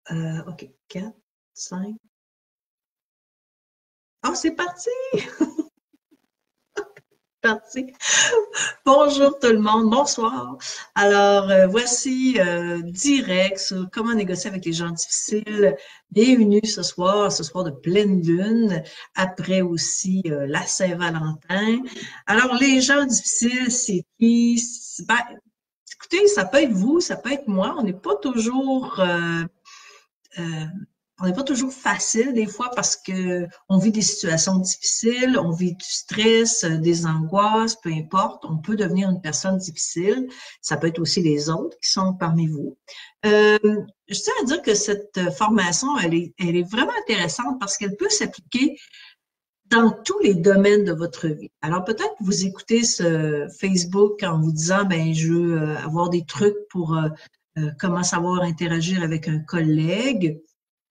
OK, 4, 5. Ah, c'est parti! Parti. Bonjour tout le monde, bonsoir. Alors, voici direct sur comment négocier avec les gens difficiles. Bienvenue ce soir de pleine lune, après aussi la Saint-Valentin. Alors, les gens difficiles, c'est qui? Ben, écoutez, ça peut être vous, ça peut être moi. Euh, on n'est pas toujours facile des fois parce que on vit des situations difficiles, on vit du stress, des angoisses, peu importe. On peut devenir une personne difficile. Ça peut être aussi les autres qui sont parmi vous. Euh, je tiens à dire que cette formation, elle est vraiment intéressante parce qu'elle peut s'appliquer dans tous les domaines de votre vie. Alors peut-être que vous écoutez ce Facebook en vous disant, ben je veux avoir des trucs pour comment savoir interagir avec un collègue,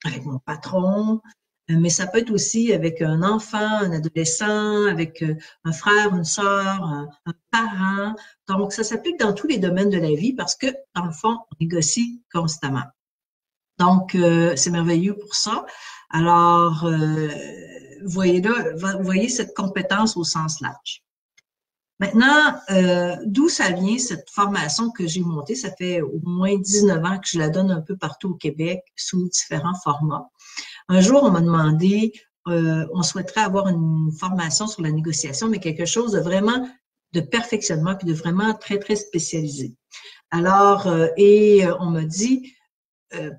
avec mon patron, mais ça peut être aussi avec un enfant, un adolescent, avec un frère, une sœur, un parent. Donc, ça s'applique dans tous les domaines de la vie parce que, dans le fond, on négocie constamment. Donc, c'est merveilleux pour ça. Alors, voyez là, vous voyez cette compétence au sens large. Maintenant, d'où ça vient cette formation que j'ai montée? Ça fait au moins 19 ans que je la donne un peu partout au Québec sous différents formats. Un jour, on m'a demandé, on souhaiterait avoir une formation sur la négociation, mais quelque chose de vraiment de perfectionnement puis de vraiment très, très spécialisé. Alors, on m'a dit,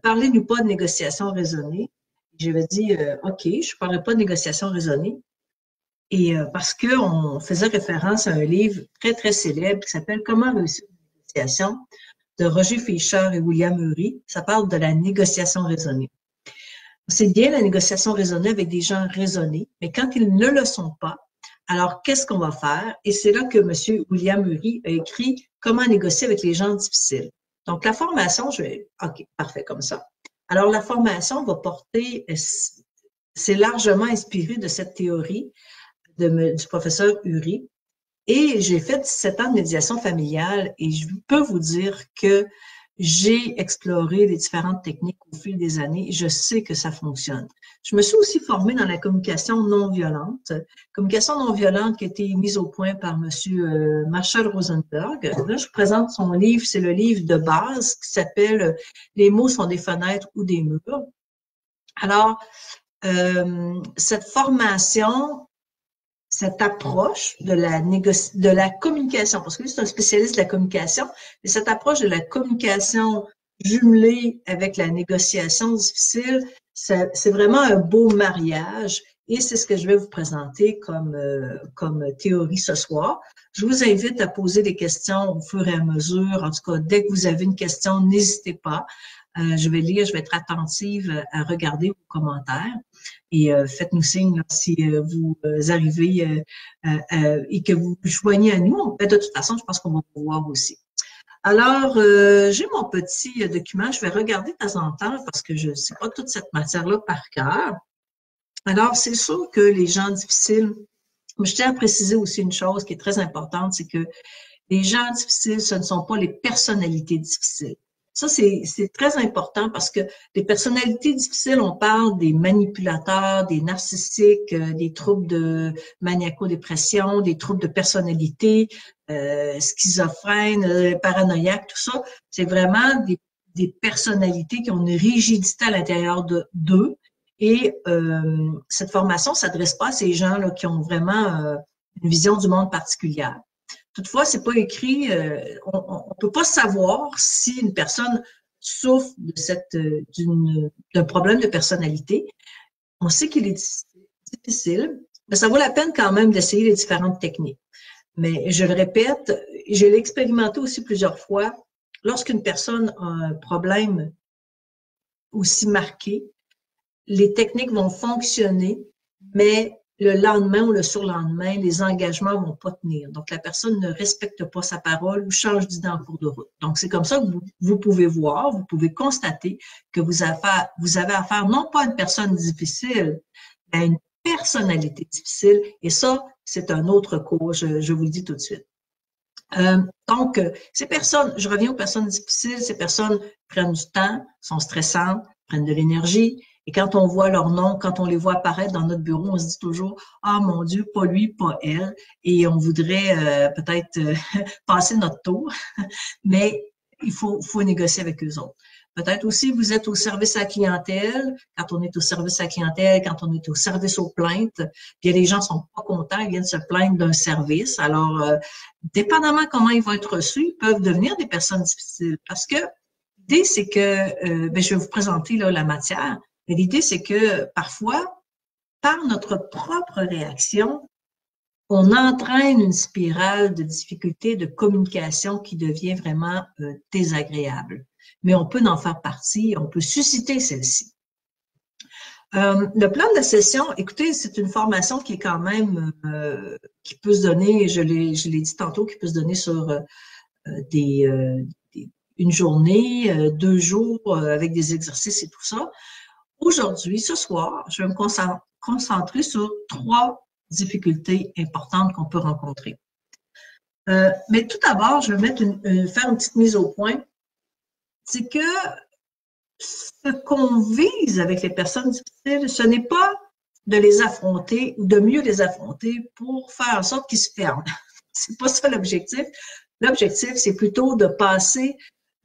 parlez-nous pas de négociation raisonnée. J'avais dit, OK, je ne parlerai pas de négociation raisonnée. Et parce qu'on faisait référence à un livre très, très célèbre qui s'appelle Comment réussir une négociation de Roger Fisher et William Ury. Ça parle de la négociation raisonnée. C'est bien la négociation raisonnée avec des gens raisonnés, mais quand ils ne le sont pas, alors qu'est-ce qu'on va faire? Et c'est là que M. William Ury a écrit Comment négocier avec les gens difficiles. Donc, la formation, OK, parfait, comme ça. Alors, la formation va porter, c'est largement inspiré de cette théorie du professeur Ury. Et j'ai fait 17 ans de médiation familiale et je peux vous dire que j'ai exploré les différentes techniques au fil des années et je sais que ça fonctionne. Je me suis aussi formée dans la communication non violente. Communication non violente qui a été mise au point par monsieur Marshall Rosenberg. Là, je présente son livre, c'est le livre de base qui s'appelle Les mots sont des fenêtres ou des murs. Alors, cette formation, cette approche de la communication, parce que lui, c'est un spécialiste de la communication, mais cette approche de la communication jumelée avec la négociation difficile, c'est vraiment un beau mariage et c'est ce que je vais vous présenter comme théorie ce soir. Je vous invite à poser des questions au fur et à mesure. En tout cas, dès que vous avez une question, n'hésitez pas. Je vais lire, je vais être attentive à regarder vos commentaires. Et faites-nous signe là, si vous arrivez et que vous joignez à nous. De toute façon, je pense qu'on va pouvoir aussi. Alors, j'ai mon petit document. Je vais regarder de temps en temps parce que je ne sais pas toute cette matière-là par cœur. Alors, c'est sûr que les gens difficiles, je tiens à préciser aussi une chose qui est très importante, c'est que les gens difficiles, ce ne sont pas les personnalités difficiles. Ça, c'est très important parce que les personnalités difficiles, on parle des manipulateurs, des narcissiques, des troubles de maniaco-dépression, des troubles de personnalité, schizophrènes, paranoïaques, tout ça. C'est vraiment des personnalités qui ont une rigidité à l'intérieur d'eux. Et cette formation ne s'adresse pas à ces gens-là qui ont vraiment une vision du monde particulière. Toutefois, c'est pas écrit, on peut pas savoir si une personne souffre d'un problème de personnalité. On sait qu'il est difficile, mais ça vaut la peine quand même d'essayer les différentes techniques. Mais je le répète, je l'ai expérimenté aussi plusieurs fois. Lorsqu'une personne a un problème aussi marqué, les techniques vont fonctionner, mais le lendemain ou le surlendemain, les engagements vont pas tenir. Donc, la personne ne respecte pas sa parole ou change d'idée en cours de route. Donc, c'est comme ça que vous pouvez voir, vous pouvez constater que vous avez affaire non pas à une personne difficile, mais à une personnalité difficile. Et ça, c'est un autre cours, je vous le dis tout de suite. Donc, ces personnes, je reviens aux personnes difficiles, ces personnes prennent du temps, sont stressantes, prennent de l'énergie. Et quand on voit leur nom, quand on les voit apparaître dans notre bureau, on se dit toujours « Ah, mon Dieu, pas lui, pas elle ». Et on voudrait peut-être passer notre tour, mais il faut négocier avec eux autres. Peut-être aussi, vous êtes au service à la clientèle. Quand on est au service à la clientèle, quand on est au service aux plaintes, bien les gens sont pas contents, ils viennent se plaindre d'un service. Alors, dépendamment comment ils vont être reçus, ils peuvent devenir des personnes difficiles. Parce que l'idée, c'est que, je vais vous présenter là, la matière, mais l'idée, c'est que parfois, par notre propre réaction, on entraîne une spirale de difficultés de communication qui devient vraiment désagréable. Mais on peut en faire partie, on peut susciter celle-ci. Le plan de la session, écoutez, c'est une formation qui est quand même, qui peut se donner, je l'ai dit tantôt, qui peut se donner sur une journée, 2 jours, avec des exercices et tout ça. Aujourd'hui, ce soir, je vais me concentrer sur 3 difficultés importantes qu'on peut rencontrer. Mais tout d'abord, je vais faire une petite mise au point. C'est que ce qu'on vise avec les personnes difficiles, ce n'est pas de les affronter ou de mieux les affronter pour faire en sorte qu'ils se ferment. C'est pas ça l'objectif. L'objectif, c'est plutôt de passer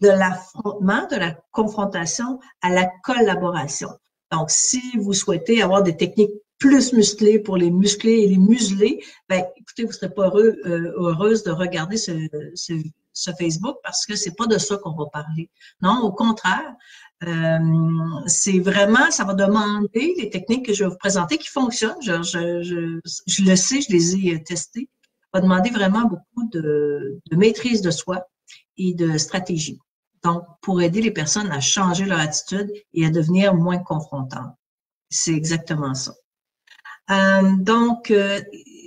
de l'affrontement, de la confrontation à la collaboration. Donc, si vous souhaitez avoir des techniques plus musclées pour les muscler et les museler, ben, écoutez, vous ne serez pas heureuse de regarder ce Facebook parce que c'est pas de ça qu'on va parler. Non, au contraire, c'est vraiment, ça va demander les techniques que je vais vous présenter qui fonctionnent. Je le sais, je les ai testées. Ça va demander vraiment beaucoup de maîtrise de soi et de stratégie. Donc, pour aider les personnes à changer leur attitude et à devenir moins confrontantes. C'est exactement ça.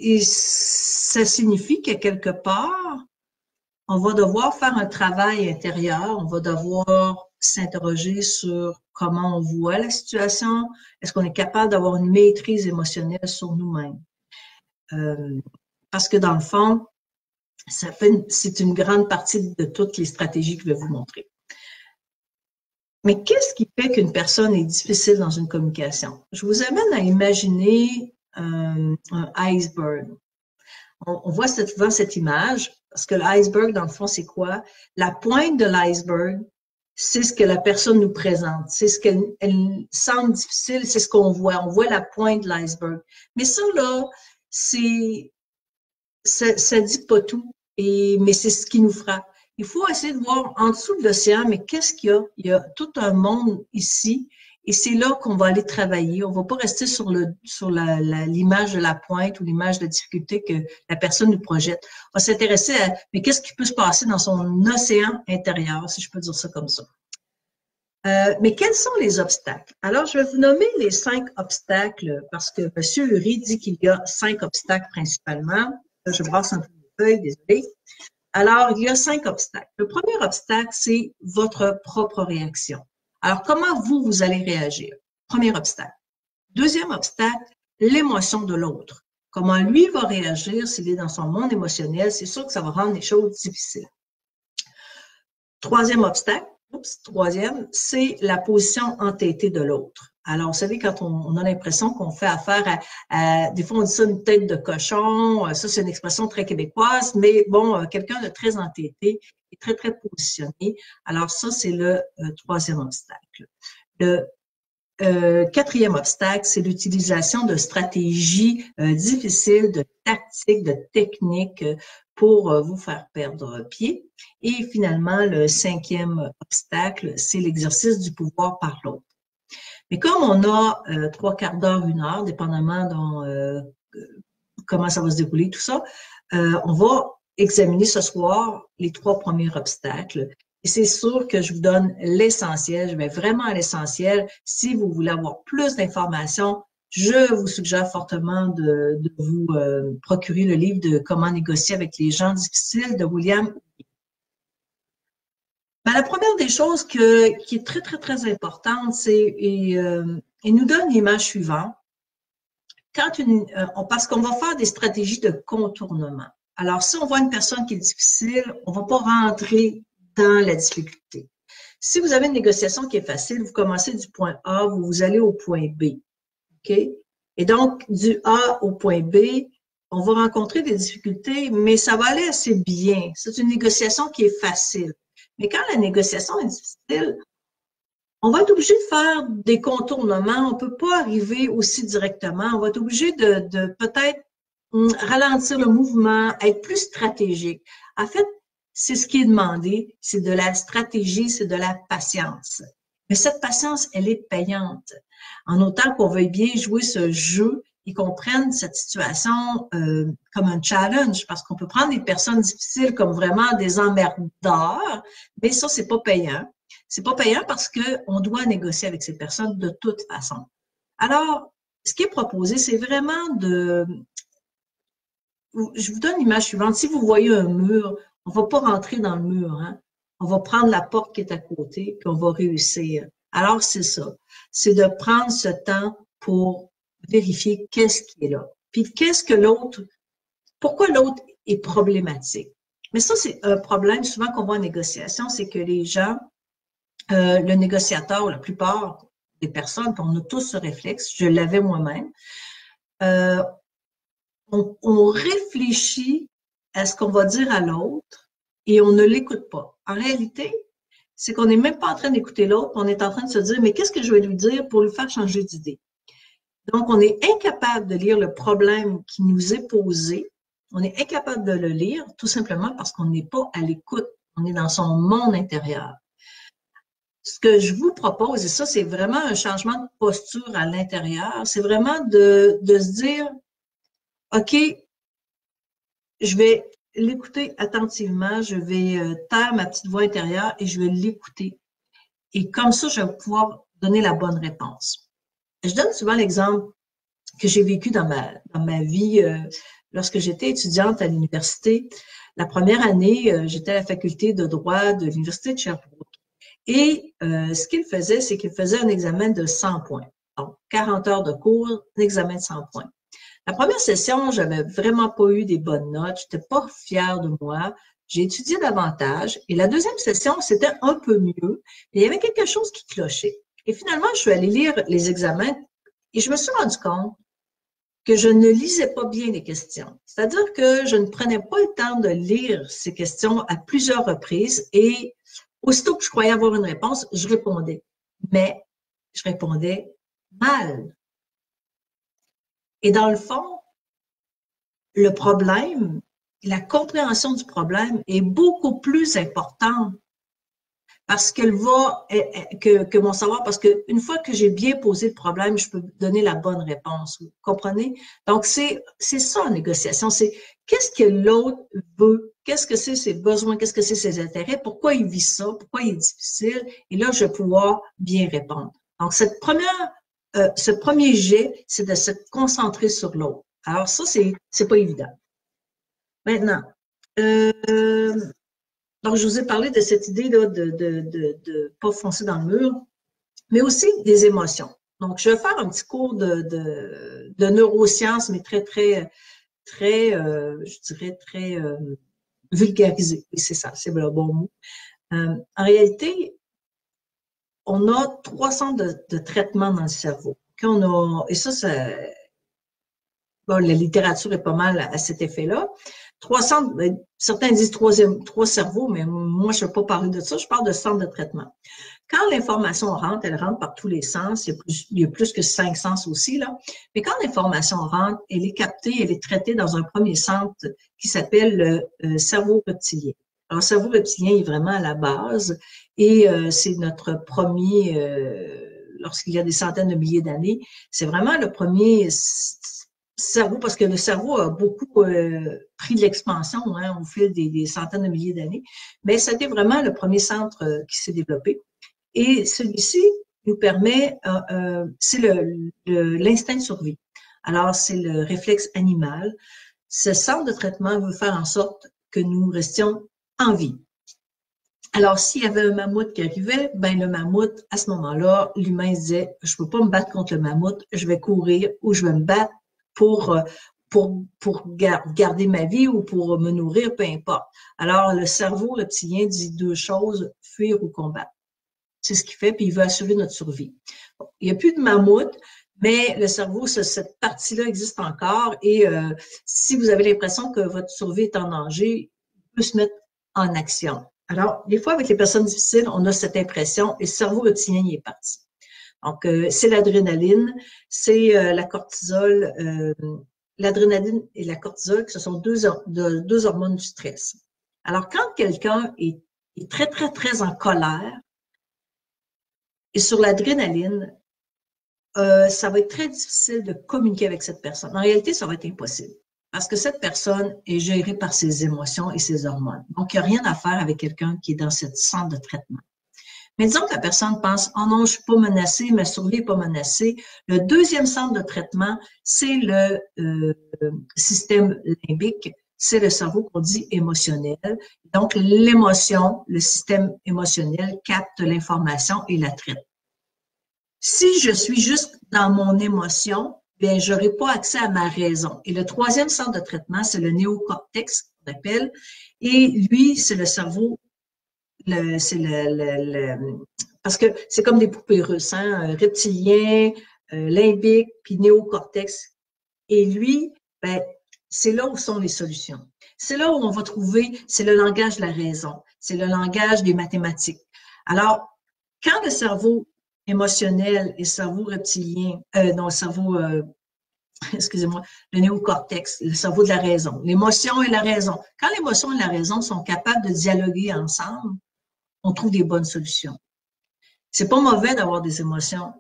Et ça signifie qu'à quelque part, on va devoir faire un travail intérieur, on va devoir s'interroger sur comment on voit la situation, est-ce qu'on est capable d'avoir une maîtrise émotionnelle sur nous-mêmes. Parce que dans le fond, c'est une grande partie de toutes les stratégies que je vais vous montrer. Mais qu'est-ce qui fait qu'une personne est difficile dans une communication? Je vous amène à imaginer un iceberg. On voit souvent cette image, parce que l'iceberg, dans le fond, c'est quoi? La pointe de l'iceberg, c'est ce que la personne nous présente. C'est ce qu'elle semble difficile, c'est ce qu'on voit. On voit la pointe de l'iceberg. Mais ça, là, ça dit pas tout, mais c'est ce qui nous frappe. Il faut essayer de voir en dessous de l'océan, mais qu'est-ce qu'il y a? Il y a tout un monde ici, et c'est là qu'on va aller travailler. On va pas rester sur l'image de la pointe ou l'image de la difficulté que la personne nous projette. On va s'intéresser à, mais qu'est-ce qui peut se passer dans son océan intérieur, si je peux dire ça comme ça. Mais quels sont les obstacles? Alors, je vais vous nommer les 5 obstacles parce que M. Uri dit qu'il y a 5 obstacles principalement. Je brasse un peu les feuilles, désolé. Alors, il y a 5 obstacles. Le premier obstacle, c'est votre propre réaction. Alors, comment vous allez réagir? Premier obstacle. Deuxième obstacle, l'émotion de l'autre. Comment lui va réagir s'il est dans son monde émotionnel? C'est sûr que ça va rendre les choses difficiles. Troisième obstacle, c'est la position entêtée de l'autre. Alors, vous savez, quand on a l'impression qu'on fait affaire des fois on dit ça une tête de cochon, ça c'est une expression très québécoise, mais bon, quelqu'un de très entêté et très, très positionné. Alors ça, c'est le troisième obstacle. Le quatrième obstacle, c'est l'utilisation de stratégies difficiles, de tactiques, de techniques pour vous faire perdre pied. Et finalement, le cinquième obstacle, c'est l'exercice du pouvoir par l'autre. Mais comme on a 3/4 d'heure, 1 heure, dépendamment comment ça va se dérouler, tout ça, on va examiner ce soir les 3 premiers obstacles. Et c'est sûr que je vous donne l'essentiel, je vais vraiment à l'essentiel. Si vous voulez avoir plus d'informations, je vous suggère fortement de vous procurer le livre de Comment négocier avec les gens difficiles de William. Ben, la première des choses qui est très, très, très importante, c'est, il nous donne l'image suivante. Parce qu'on va faire des stratégies de contournement. Alors, si on voit une personne qui est difficile, on ne va pas rentrer dans la difficulté. Si vous avez une négociation qui est facile, vous commencez du point A, vous allez au point B. OK? Et donc, du A au point B, on va rencontrer des difficultés, mais ça va aller assez bien. C'est une négociation qui est facile. Mais quand la négociation est difficile, on va être obligé de faire des contournements. On peut pas arriver aussi directement. On va être obligé de peut-être ralentir le mouvement, être plus stratégique. En fait, c'est ce qui est demandé. C'est de la stratégie, c'est de la patience. Mais cette patience, elle est payante. En autant qu'on veuille bien jouer ce jeu et qu'on prenne cette situation comme un challenge, parce qu'on peut prendre des personnes difficiles comme vraiment des emmerdeurs, mais ça, c'est pas payant. C'est pas payant parce qu'on doit négocier avec ces personnes de toute façon. Alors, ce qui est proposé, c'est vraiment de... Je vous donne l'image suivante. Si vous voyez un mur, on va pas rentrer dans le mur, hein? On va prendre la porte qui est à côté, puis on va réussir. Alors, c'est ça. C'est de prendre ce temps pour vérifier qu'est-ce qui est là. Puis qu'est-ce que l'autre... Pourquoi l'autre est problématique? Mais ça, c'est un problème souvent qu'on voit en négociation, c'est que les gens... le négociateur, la plupart des personnes, on a tous ce réflexe, je l'avais moi-même, on réfléchit à ce qu'on va dire à l'autre et on ne l'écoute pas. En réalité, c'est qu'on n'est même pas en train d'écouter l'autre, on est en train de se dire, mais qu'est-ce que je vais lui dire pour lui faire changer d'idée? Donc, on est incapable de lire le problème qui nous est posé, on est incapable de le lire tout simplement parce qu'on n'est pas à l'écoute, on est dans son monde intérieur. Ce que je vous propose, et ça, c'est vraiment un changement de posture à l'intérieur, c'est vraiment de se dire, OK, je vais l'écouter attentivement, je vais taire ma petite voix intérieure et je vais l'écouter. Et comme ça, je vais pouvoir donner la bonne réponse. Je donne souvent l'exemple que j'ai vécu dans ma vie lorsque j'étais étudiante à l'université. La première année, j'étais à la faculté de droit de l'Université de Sherbrooke. Et ce qu'il faisait, c'est qu'il faisait un examen de 100 points. Donc, 40 heures de cours, un examen de 100 points. La première session, j'avais vraiment pas eu des bonnes notes, j'étais pas fière de moi. J'ai étudié davantage. Et la deuxième session, c'était un peu mieux. Mais il y avait quelque chose qui clochait. Et finalement, je suis allée lire les examens et je me suis rendu compte que je ne lisais pas bien les questions. C'est-à-dire que je ne prenais pas le temps de lire ces questions à plusieurs reprises et aussitôt que je croyais avoir une réponse, je répondais. Mais je répondais mal. Et dans le fond, le problème, la compréhension du problème est beaucoup plus importante parce qu'elle va, que mon savoir, parce qu'une fois que j'ai bien posé le problème, je peux donner la bonne réponse. Vous comprenez? Donc, c'est ça en négociation. C'est qu'est-ce que l'autre veut? Qu'est-ce que c'est ses besoins? Qu'est-ce que c'est ses intérêts? Pourquoi il vit ça? Pourquoi il est difficile? Et là, je vais pouvoir bien répondre. Donc, ce premier jet, c'est de se concentrer sur l'autre. Alors, ça, c'est pas évident. Maintenant, donc, je vous ai parlé de cette idée-là de pas foncer dans le mur, mais aussi des émotions. Donc, je vais faire un petit cours de neurosciences, mais très, je dirais, très vulgarisé. Et c'est ça, c'est le bon mot. En réalité, on a 3 centres de traitement dans le cerveau. Et ça, bon, la littérature est pas mal à cet effet-là. 3 centres, certains disent 3 cerveaux, mais moi, je ne veux pas parler de ça, je parle de centre de traitement. Quand l'information rentre, elle rentre par tous les sens, il y a plus que 5 sens aussi, là. Mais quand l'information rentre, elle est captée, elle est traitée dans un premier centre qui s'appelle le cerveau reptilien. Alors, le cerveau reptilien est vraiment à la base et c'est notre premier, lorsqu'il y a des centaines de milliers d'années, c'est vraiment le premier cerveau, parce que le cerveau a beaucoup pris de l'expansion hein, au fil des centaines de milliers d'années, mais c'était vraiment le premier centre qui s'est développé. Et celui-ci nous permet, c'est l'instinct de survie. Alors, c'est le réflexe animal. Ce centre de traitement veut faire en sorte que nous restions en vie. Alors, s'il y avait un mammouth qui arrivait, ben le mammouth, à ce moment-là, l'humain disait, je peux pas me battre contre le mammouth, je vais courir ou je vais me battre pour garder ma vie ou pour me nourrir, peu importe. Alors, le cerveau reptilien dit 2 choses, fuir ou combattre. C'est ce qu'il fait, puis il veut assurer notre survie. Bon, il n'y a plus de mammouth, mais le cerveau, cette partie-là existe encore et si vous avez l'impression que votre survie est en danger, il peut se mettre en action. Alors, des fois, avec les personnes difficiles, on a cette impression et le cerveau reptilien, il est parti. Donc, c'est l'adrénaline, c'est la cortisol. L'adrénaline et la cortisol, ce sont deux hormones du stress. Alors, quand quelqu'un est très, très, très en colère et sur l'adrénaline, ça va être très difficile de communiquer avec cette personne. En réalité, ça va être impossible parce que cette personne est gérée par ses émotions et ses hormones. Donc, il n'y a rien à faire avec quelqu'un qui est dans cette centre de traitement. Mais disons que la personne pense « Oh non, je suis pas menacée, ma survie n'est pas menacée ». Le deuxième centre de traitement, c'est le système limbique, c'est le cerveau qu'on dit émotionnel. Donc, l'émotion, le système émotionnel capte l'information et la traite. Si je suis juste dans mon émotion, bien, j'aurai pas accès à ma raison. Et le troisième centre de traitement, c'est le néocortex, qu'on appelle, et lui, c'est le cerveau, parce que c'est comme des poupées russes, hein, reptilien, limbique, puis néocortex. Et lui, ben, c'est là où sont les solutions. C'est là où on va trouver, c'est le langage de la raison, c'est le langage des mathématiques. Alors, quand le cerveau émotionnel et le cerveau reptilien, non, le cerveau, excusez-moi, le néocortex, le cerveau de la raison, l'émotion et la raison. Quand l'émotion et la raison sont capables de dialoguer ensemble, on trouve des bonnes solutions. C'est pas mauvais d'avoir des émotions,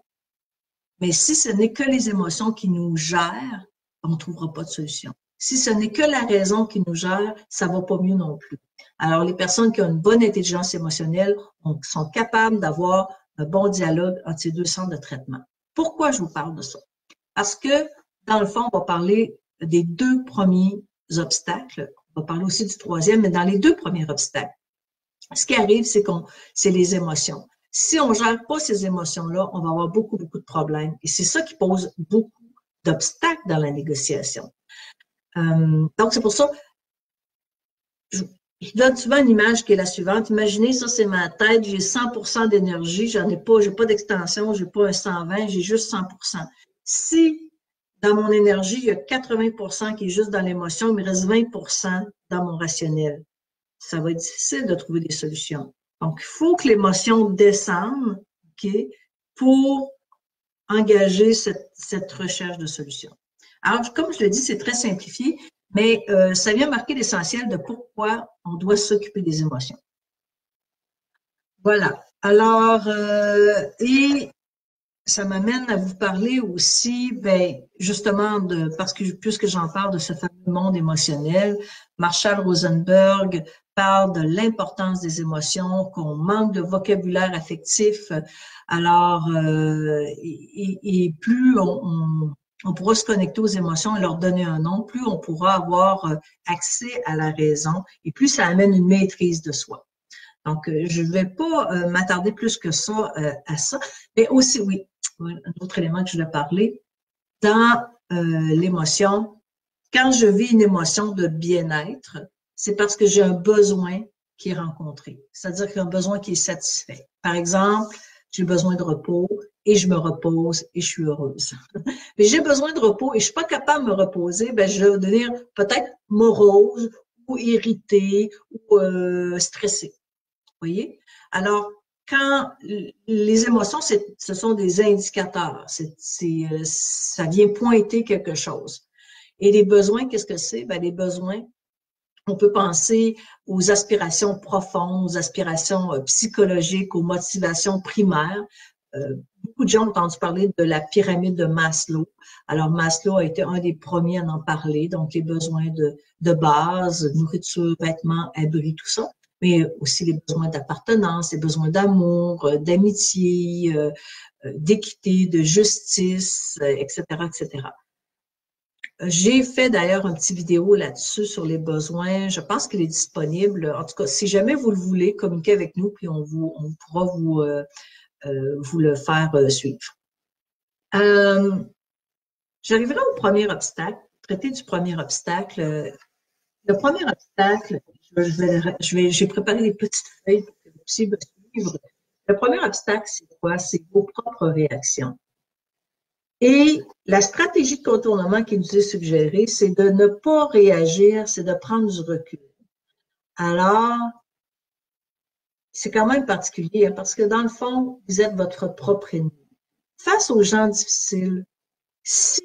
mais si ce n'est que les émotions qui nous gèrent, on ne trouvera pas de solution. Si ce n'est que la raison qui nous gère, ça va pas mieux non plus. Alors, les personnes qui ont une bonne intelligence émotionnelle sont capables d'avoir un bon dialogue entre ces deux centres de traitement. Pourquoi je vous parle de ça? Parce que, dans le fond, on va parler des deux premiers obstacles. On va parler aussi du troisième, mais dans les deux premiers obstacles, ce qui arrive, c'est les émotions. Si on ne gère pas ces émotions-là, on va avoir beaucoup, beaucoup de problèmes. Et c'est ça qui pose beaucoup d'obstacles dans la négociation. Donc, c'est pour ça, je donne souvent une image qui est la suivante. Imaginez, ça, c'est ma tête, j'ai 100% d'énergie, j'ai pas d'extension, j'ai pas un 120, j'ai juste 100%. Si dans mon énergie, il y a 80% qui est juste dans l'émotion, il me reste 20% dans mon rationnel. Ça va être difficile de trouver des solutions. Donc, il faut que l'émotion descende, OK, pour engager cette recherche de solutions. Alors, comme je le dis, c'est très simplifié, mais ça vient marquer l'essentiel de pourquoi on doit s'occuper des émotions. Voilà. Alors, et ça m'amène à vous parler aussi, ben, justement, parce que puisque j'en parle de ce fameux monde émotionnel, Marshall Rosenberg parle de l'importance des émotions, qu'on manque de vocabulaire affectif. Alors, et plus on pourra se connecter aux émotions et leur donner un nom, plus on pourra avoir accès à la raison et plus ça amène une maîtrise de soi. Donc, je ne vais pas m'attarder plus que ça à ça, mais aussi, oui, un autre élément que je voulais parler, dans l'émotion, quand je vis une émotion de bien-être, c'est parce que j'ai un besoin qui est rencontré, c'est-à-dire qu'il y a un besoin qui est satisfait. Par exemple, j'ai besoin de repos et je me repose et je suis heureuse. Mais j'ai besoin de repos et je suis pas capable de me reposer, ben je vais devenir peut-être morose ou irritée ou stressée. Vous voyez? Alors, quand les émotions, ce sont des indicateurs, ça vient pointer quelque chose. Et les besoins, qu'est-ce que c'est? Ben, les besoins, on peut penser aux aspirations profondes, aux aspirations psychologiques, aux motivations primaires. Beaucoup de gens ont entendu parler de la pyramide de Maslow. Alors, Maslow a été un des premiers à en parler, donc les besoins de base, nourriture, vêtements, abri, tout ça, mais aussi les besoins d'appartenance, les besoins d'amour, d'amitié, d'équité, de justice, etc., etc. J'ai fait d'ailleurs un petit vidéo là-dessus sur les besoins. Je pense qu'il est disponible. En tout cas, si jamais vous le voulez, communiquez avec nous, puis on pourra vous le faire suivre. J'arriverai au premier obstacle, traiter du premier obstacle. Le premier obstacle, j'ai préparé des petites feuilles pour que vous puissiez me suivre. Le premier obstacle, c'est quoi? C'est vos propres réactions. Et la stratégie de contournement qui nous est suggérée, c'est de ne pas réagir, c'est de prendre du recul. Alors, c'est quand même particulier, hein, parce que dans le fond, vous êtes votre propre ennemi. Face aux gens difficiles, si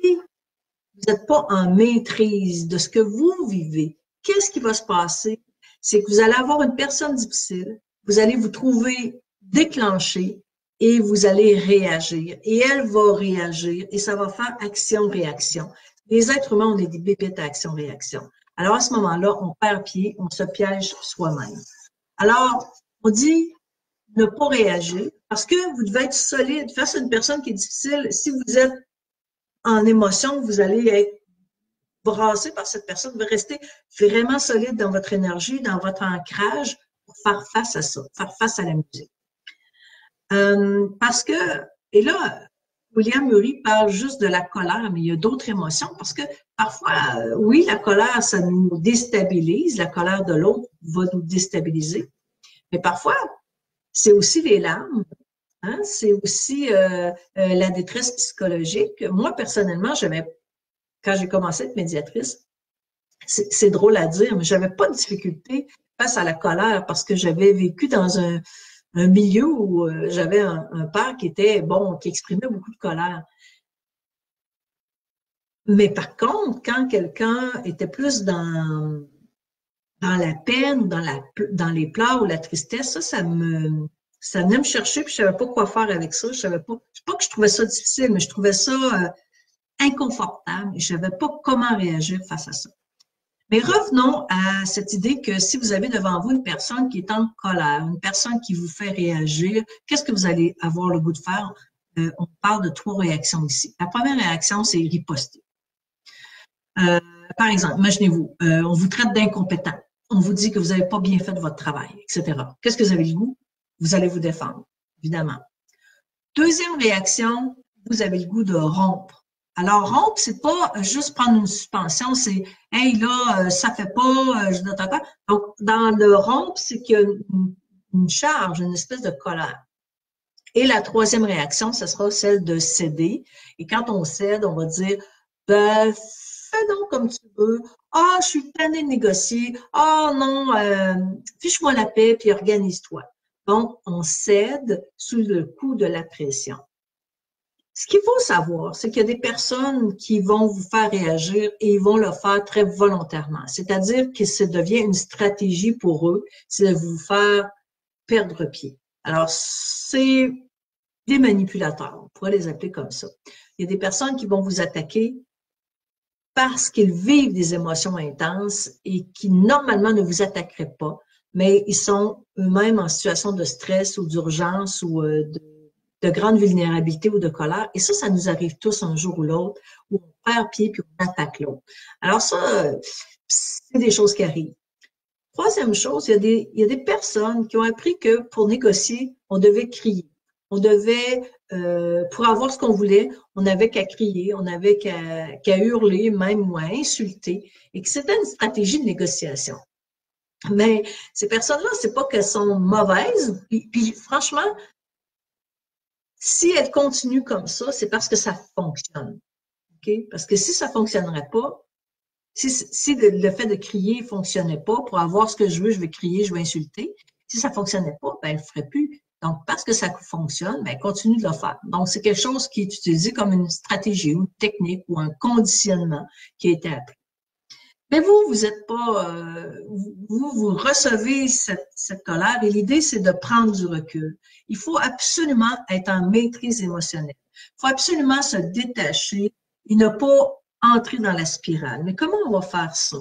vous n'êtes pas en maîtrise de ce que vous vivez, qu'est-ce qui va se passer? C'est que vous allez avoir une personne difficile, vous allez vous trouver déclenché et vous allez réagir. Et elle va réagir et ça va faire action-réaction. Les êtres humains, on est des bébites à action-réaction. Alors, à ce moment-là, on perd pied, on se piège soi-même. Alors, on dit ne pas réagir parce que vous devez être solide face à une personne qui est difficile. Si vous êtes en émotion, vous allez être brassé par cette personne. Vous devez rester vraiment solide dans votre énergie, dans votre ancrage pour faire face à ça, faire face à la musique. Parce que, et là, William Ury parle juste de la colère, mais il y a d'autres émotions parce que parfois, oui, la colère, ça nous déstabilise. La colère de l'autre va nous déstabiliser. Mais parfois, c'est aussi les larmes, hein? C'est aussi la détresse psychologique. Moi, personnellement, quand j'ai commencé à être médiatrice, c'est drôle à dire, mais j'avais pas de difficulté face à la colère parce que j'avais vécu dans un milieu où j'avais un père qui était, bon, qui exprimait beaucoup de colère. Mais par contre, quand quelqu'un était plus dans la peine ou dans les pleurs ou la tristesse, ça venait me chercher puis je savais pas quoi faire avec ça. Je savais pas que je trouvais ça difficile, mais je trouvais ça inconfortable et je savais pas comment réagir face à ça. Mais revenons à cette idée que si vous avez devant vous une personne qui est en colère, une personne qui vous fait réagir, qu'est-ce que vous allez avoir le goût de faire? On parle de 3 réactions ici. La première réaction, c'est riposter. Par exemple, imaginez-vous, on vous traite d'incompétent. On vous dit que vous n'avez pas bien fait votre travail, etc. Qu'est-ce que vous avez le goût? Vous allez vous défendre, évidemment. Deuxième réaction, vous avez le goût de rompre. Alors, rompre, c'est pas juste prendre une suspension, c'est « Hey, là, ça fait pas, je dois t'entendre. » Donc, dans le rompre, c'est qu'il y a une charge, une espèce de colère. Et la troisième réaction, ce sera celle de céder. Et quand on cède, on va dire « Ben, fais donc comme tu veux. Ah, je suis tannée de négocier. Ah non, fiche-moi la paix, puis organise-toi. » Donc, on cède sous le coup de la pression. Ce qu'il faut savoir, c'est qu'il y a des personnes qui vont vous faire réagir et ils vont le faire très volontairement. C'est-à-dire que ça devient une stratégie pour eux, c'est de vous faire perdre pied. Alors, c'est des manipulateurs, on pourrait les appeler comme ça. Il y a des personnes qui vont vous attaquer parce qu'ils vivent des émotions intenses et qui normalement ne vous attaqueraient pas, mais ils sont eux-mêmes en situation de stress ou d'urgence ou de grande vulnérabilité ou de colère. Et ça nous arrive tous un jour ou l'autre, où on perd pied puis on attaque l'autre. Alors ça, c'est des choses qui arrivent. Troisième chose, il y a des personnes qui ont appris que pour négocier, on devait crier. On devait, pour avoir ce qu'on voulait, on n'avait qu'à crier, on n'avait qu'à hurler, même ou à insulter, et que c'était une stratégie de négociation. Mais ces personnes-là, c'est pas qu'elles sont mauvaises, puis franchement, si elles continuent comme ça, c'est parce que ça fonctionne. Okay? Parce que si ça fonctionnerait pas, si le fait de crier fonctionnait pas, pour avoir ce que je veux, je vais crier, je vais insulter. Si ça fonctionnait pas, ben, elle le ferait plus. Donc, parce que ça fonctionne, ben, continue de le faire. Donc, c'est quelque chose qui est utilisé comme une stratégie ou une technique ou un conditionnement qui a été appris. Mais vous êtes pas, vous recevez cette colère et l'idée, c'est de prendre du recul. Il faut absolument être en maîtrise émotionnelle. Il faut absolument se détacher et ne pas entrer dans la spirale. Mais comment on va faire ça?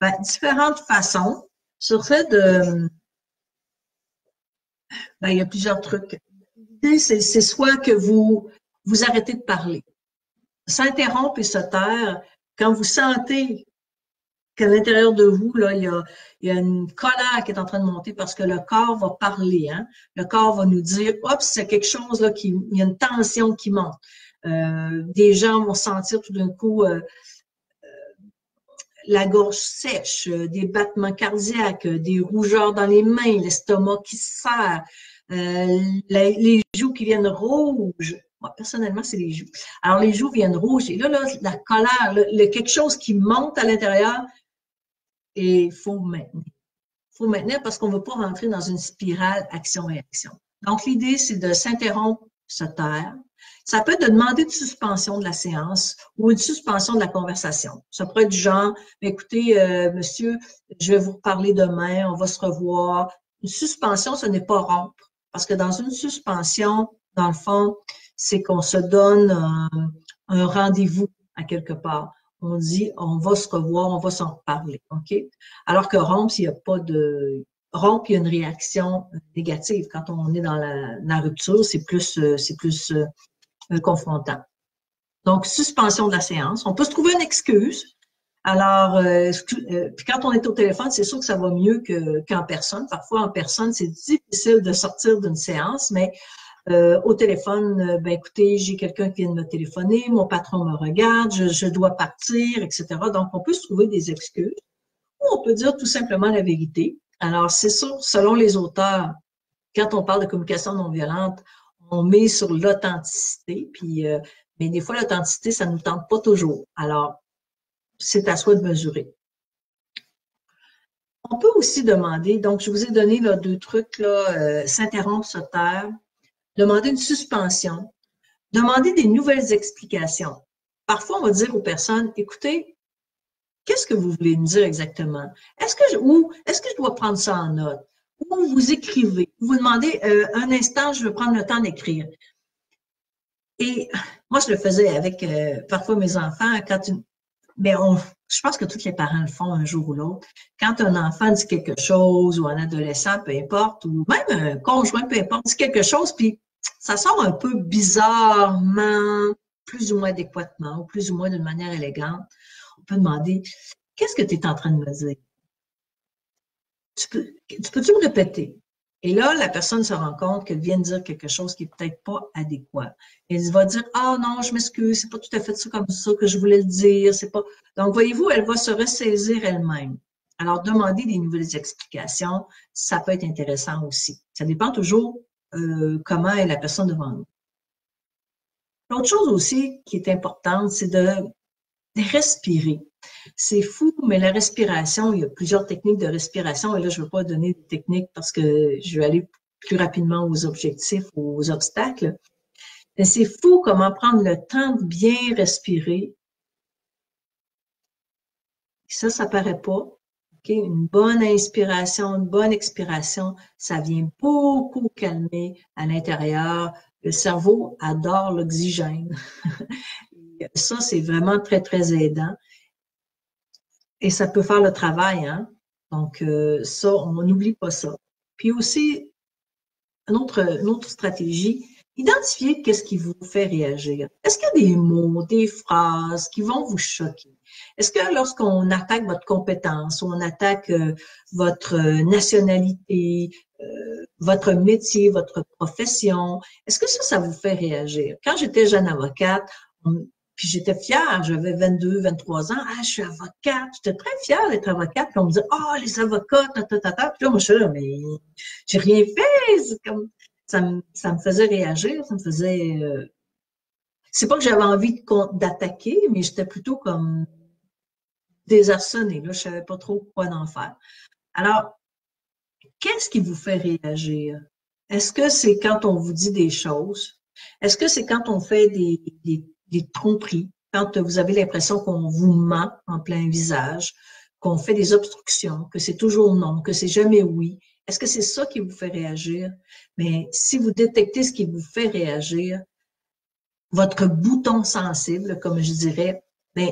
Ben, différentes façons. Sur fait de, ben, il y a plusieurs trucs. L'idée, c'est soit que vous arrêtez de parler, s'interrompre et se taire quand vous sentez qu'à l'intérieur de vous, là, il y a une colère qui est en train de monter parce que le corps va parler, hein. Le corps va nous dire, hop, c'est quelque chose là il y a une tension qui monte. Des gens vont sentir tout d'un coup la gorge sèche, des battements cardiaques, des rougeurs dans les mains, l'estomac qui se serre. les joues qui viennent rouges. Moi, personnellement, c'est les joues. Alors, les joues viennent rouges. Et là, la colère, quelque chose qui monte à l'intérieur, et il faut maintenir. Il faut maintenir parce qu'on ne veut pas rentrer dans une spirale action-réaction. Donc, l'idée, c'est de s'interrompre, se taire. Ça peut être de demander une suspension de la séance ou une suspension de la conversation. Ça pourrait être du genre, écoutez, monsieur, je vais vous reparler demain, on va se revoir. Une suspension, ce n'est pas rompre. Parce que dans une suspension, dans le fond, c'est qu'on se donne un rendez-vous à quelque part. On dit, on va se revoir, on va s'en reparler, OK? Alors que rompre, s'il n'y a pas de... Rompre, il y a une réaction négative. Quand on est dans la rupture, c'est plus confrontant. Donc, suspension de la séance. On peut se trouver une excuse. Alors, puis quand on est au téléphone, c'est sûr que ça va mieux qu'en personne. Parfois, en personne, c'est difficile de sortir d'une séance, mais au téléphone, ben écoutez, j'ai quelqu'un qui vient de me téléphoner, mon patron me regarde, je dois partir, etc. Donc, on peut se trouver des excuses ou on peut dire tout simplement la vérité. Alors, c'est sûr, selon les auteurs, quand on parle de communication non violente, on met sur l'authenticité, puis mais des fois, l'authenticité, ça ne nous tente pas toujours. Alors, c'est à soi de mesurer. On peut aussi demander, donc je vous ai donné là, 2 trucs, là, s'interrompre, se taire, demander une suspension, demander des nouvelles explications. Parfois, on va dire aux personnes, écoutez, qu'est-ce que vous voulez me dire exactement? Est-ce que je dois prendre ça en note? Ou vous écrivez, vous demandez un instant, je veux prendre le temps d'écrire. Et moi, je le faisais avec parfois mes enfants, mais je pense que tous les parents le font un jour ou l'autre. Quand un enfant dit quelque chose, ou un adolescent, peu importe, ou même un conjoint, peu importe, dit quelque chose, puis ça sort un peu bizarrement, plus ou moins adéquatement, ou plus ou moins d'une manière élégante, on peut demander, qu'est-ce que tu es en train de me dire? Tu peux-tu me répéter? Et là, la personne se rend compte qu'elle vient de dire quelque chose qui est peut-être pas adéquat. Elle va dire, ah non, je m'excuse, c'est pas tout à fait ça comme ça que je voulais le dire, c'est pas. Donc, voyez-vous, elle va se ressaisir elle-même. Alors, demander des nouvelles explications, ça peut être intéressant aussi. Ça dépend toujours comment est la personne devant nous. L'autre chose aussi qui est importante, c'est de respirer. C'est fou, mais la respiration, il y a plusieurs techniques de respiration. Et là, je ne veux pas donner des techniques parce que je vais aller plus rapidement aux objectifs, aux obstacles. Mais c'est fou comment prendre le temps de bien respirer. Ça paraît pas. Okay? Une bonne inspiration, une bonne expiration, ça vient beaucoup calmer à l'intérieur. Le cerveau adore l'oxygène. Ça, c'est vraiment très, très aidant. Et ça peut faire le travail, hein? Donc, ça, on n'oublie pas ça. Puis aussi, une autre stratégie, identifier qu'est-ce qui vous fait réagir. Est-ce qu'il y a des mots, des phrases qui vont vous choquer? Est-ce que lorsqu'on attaque votre compétence, ou on attaque votre nationalité, votre métier, votre profession, est-ce que ça vous fait réagir? Quand j'étais jeune avocate, puis j'étais fière, j'avais 22, 23 ans. Ah, je suis avocate. J'étais très fière d'être avocate. Puis on me disait, ah, les avocats, ta, ta, ta, ta. Puis là, moi, je suis là, mais j'ai rien fait. C'est comme, ça me faisait réagir. Ça me faisait, c'est pas que j'avais envie d'attaquer, mais j'étais plutôt comme désarçonnée. Là, je savais pas trop quoi en faire. Alors, qu'est-ce qui vous fait réagir? Est-ce que c'est quand on vous dit des choses? Est-ce que c'est quand on fait des tromperies? Quand vous avez l'impression qu'on vous ment en plein visage, qu'on fait des obstructions, que c'est toujours non, que c'est jamais oui? Est-ce que c'est ça qui vous fait réagir? Mais si vous détectez ce qui vous fait réagir, votre bouton sensible, comme je dirais, ben,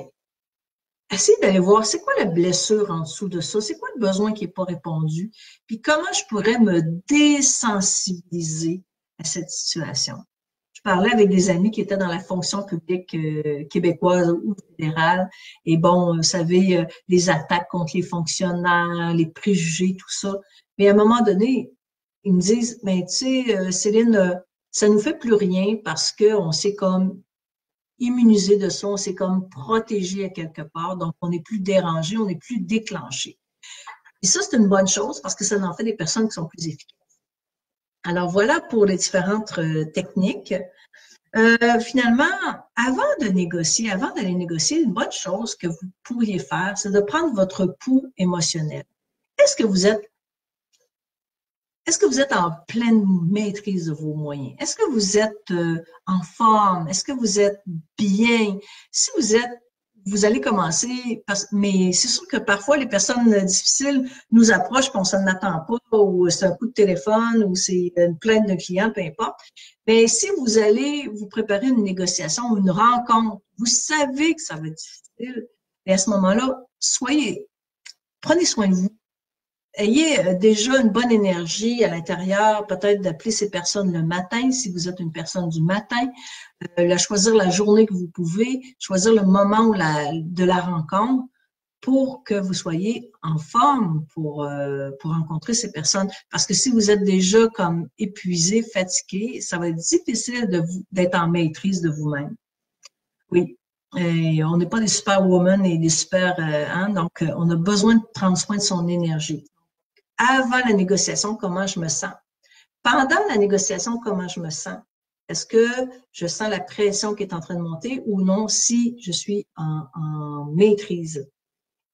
essayez d'aller voir c'est quoi la blessure en dessous de ça, c'est quoi le besoin qui n'est pas répondu, puis comment je pourrais me désensibiliser à cette situation. Je parlais avec des amis qui étaient dans la fonction publique québécoise ou fédérale, et bon, vous savez, les attaques contre les fonctionnaires, les préjugés, tout ça. Mais à un moment donné, ils me disent, mais tu sais, Céline, ça nous fait plus rien parce qu'on s'est comme immunisé de ça, on s'est comme protégé à quelque part, donc on n'est plus dérangé, on n'est plus déclenché. Et ça, c'est une bonne chose parce que ça en fait des personnes qui sont plus efficaces. Alors, voilà pour les différentes techniques. Finalement, avant d'aller négocier, une bonne chose que vous pourriez faire, c'est de prendre votre pouls émotionnel. Est-ce que vous êtes Est-ce que vous êtes en pleine maîtrise de vos moyens? Est-ce que vous êtes en forme? Est-ce que vous êtes bien? Si vous êtes, vous allez commencer, mais c'est sûr que parfois les personnes difficiles nous approchent et on s'en attend pas, ou c'est un coup de téléphone, ou c'est une plainte d'un client, peu importe. Mais si vous allez vous préparer une négociation ou une rencontre, vous savez que ça va être difficile, et à ce moment-là, prenez soin de vous. Ayez déjà une bonne énergie à l'intérieur, peut-être d'appeler ces personnes le matin, si vous êtes une personne du matin, choisir la journée que vous pouvez, choisir le moment de la rencontre pour que vous soyez en forme pour rencontrer ces personnes. Parce que si vous êtes déjà comme épuisé, fatigué, ça va être difficile d'être en maîtrise de vous-même. Oui. Et on n'est pas des superwomen et des super, donc on a besoin de prendre soin de son énergie. Avant la négociation, comment je me sens? Pendant la négociation, comment je me sens? Est-ce que je sens la pression qui est en train de monter ou non si je suis en maîtrise?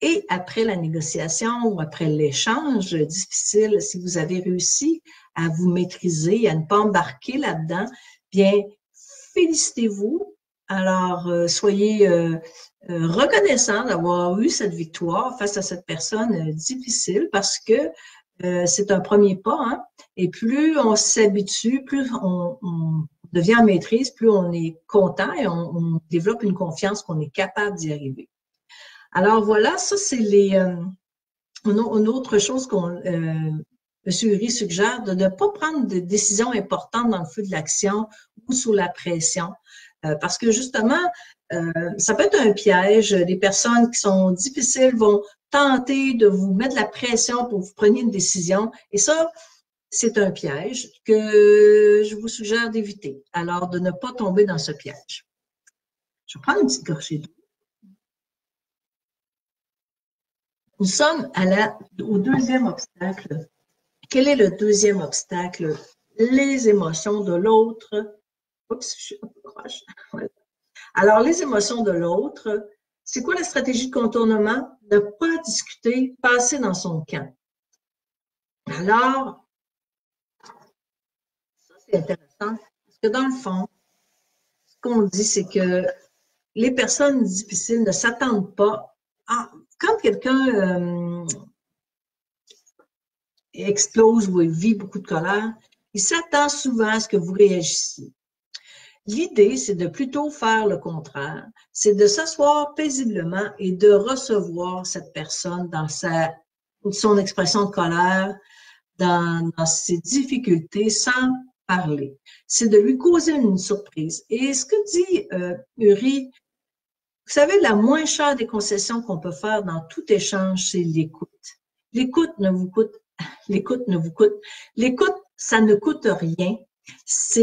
Et après la négociation ou après l'échange difficile, si vous avez réussi à vous maîtriser, à ne pas embarquer là-dedans, bien, félicitez-vous. Alors, soyez reconnaissant d'avoir eu cette victoire face à cette personne difficile parce que c'est un premier pas, hein? Et plus on s'habitue, plus on devient en maîtrise, plus on est content et on développe une confiance qu'on est capable d'y arriver. Alors voilà, ça c'est une autre chose M. Uri suggère, de ne pas prendre de décisions importantes dans le feu de l'action ou sous la pression. Parce que justement, ça peut être un piège. Les personnes qui sont difficiles vont tenter de vous mettre la pression pour que vous preniez une décision. Et ça, c'est un piège que je vous suggère d'éviter. Alors, de ne pas tomber dans ce piège. Je vais prendre une petite gorgée d'eau. Nous sommes au deuxième obstacle. Quel est le deuxième obstacle? Les émotions de l'autre. Oups, je suis un peu proche. Alors, les émotions de l'autre, c'est quoi la stratégie de contournement? Ne pas discuter, passer dans son camp. Alors, ça c'est intéressant, parce que dans le fond, ce qu'on dit, c'est que les personnes difficiles ne s'attendent pas à… Quand quelqu'un explose ou vit beaucoup de colère, il s'attend souvent à ce que vous réagissiez. L'idée, c'est de plutôt faire le contraire. C'est de s'asseoir paisiblement et de recevoir cette personne dans son expression de colère, dans ses difficultés, sans parler. C'est de lui causer une surprise. Et ce que dit Uri, vous savez, la moins chère des concessions qu'on peut faire dans tout échange, c'est l'écoute. L'écoute ne vous coûte L'écoute, ça ne coûte rien.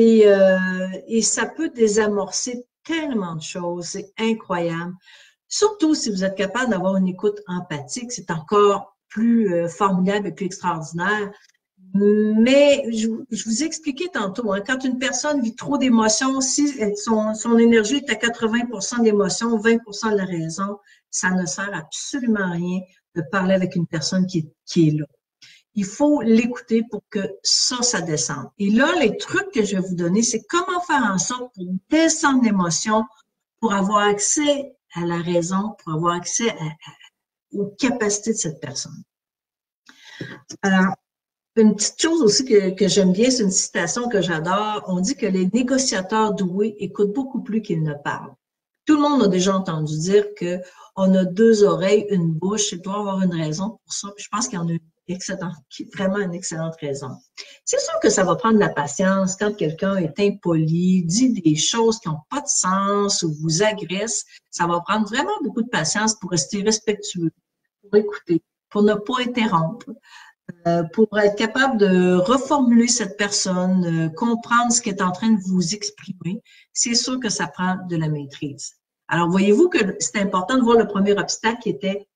Et ça peut désamorcer tellement de choses. C'est incroyable. Surtout si vous êtes capable d'avoir une écoute empathique, c'est encore plus formidable et plus extraordinaire. Mais je vous ai expliqué tantôt, hein, quand une personne vit trop d'émotions, si son énergie est à 80% d'émotions, 20% de la raison, ça ne sert absolument à rien de parler avec une personne qui est là. Il faut l'écouter pour que ça descende. Et là, les trucs que je vais vous donner, c'est comment faire en sorte pour descendre l'émotion, pour avoir accès à la raison, pour avoir accès aux capacités de cette personne. Alors, une petite chose aussi que j'aime bien, c'est une citation que j'adore. On dit que les négociateurs doués écoutent beaucoup plus qu'ils ne parlent. Tout le monde a déjà entendu dire qu'on a deux oreilles, une bouche. Il doit y avoir une raison pour ça. Puis je pense qu'il y en a vraiment une excellente raison. C'est sûr que ça va prendre de la patience quand quelqu'un est impoli, dit des choses qui n'ont pas de sens ou vous agresse. Ça va prendre vraiment beaucoup de patience pour rester respectueux, pour écouter, pour ne pas interrompre, pour être capable de reformuler cette personne, comprendre ce qu'elle est en train de vous exprimer. C'est sûr que ça prend de la maîtrise. Alors, voyez-vous que c'est important de voir le premier obstacle qui était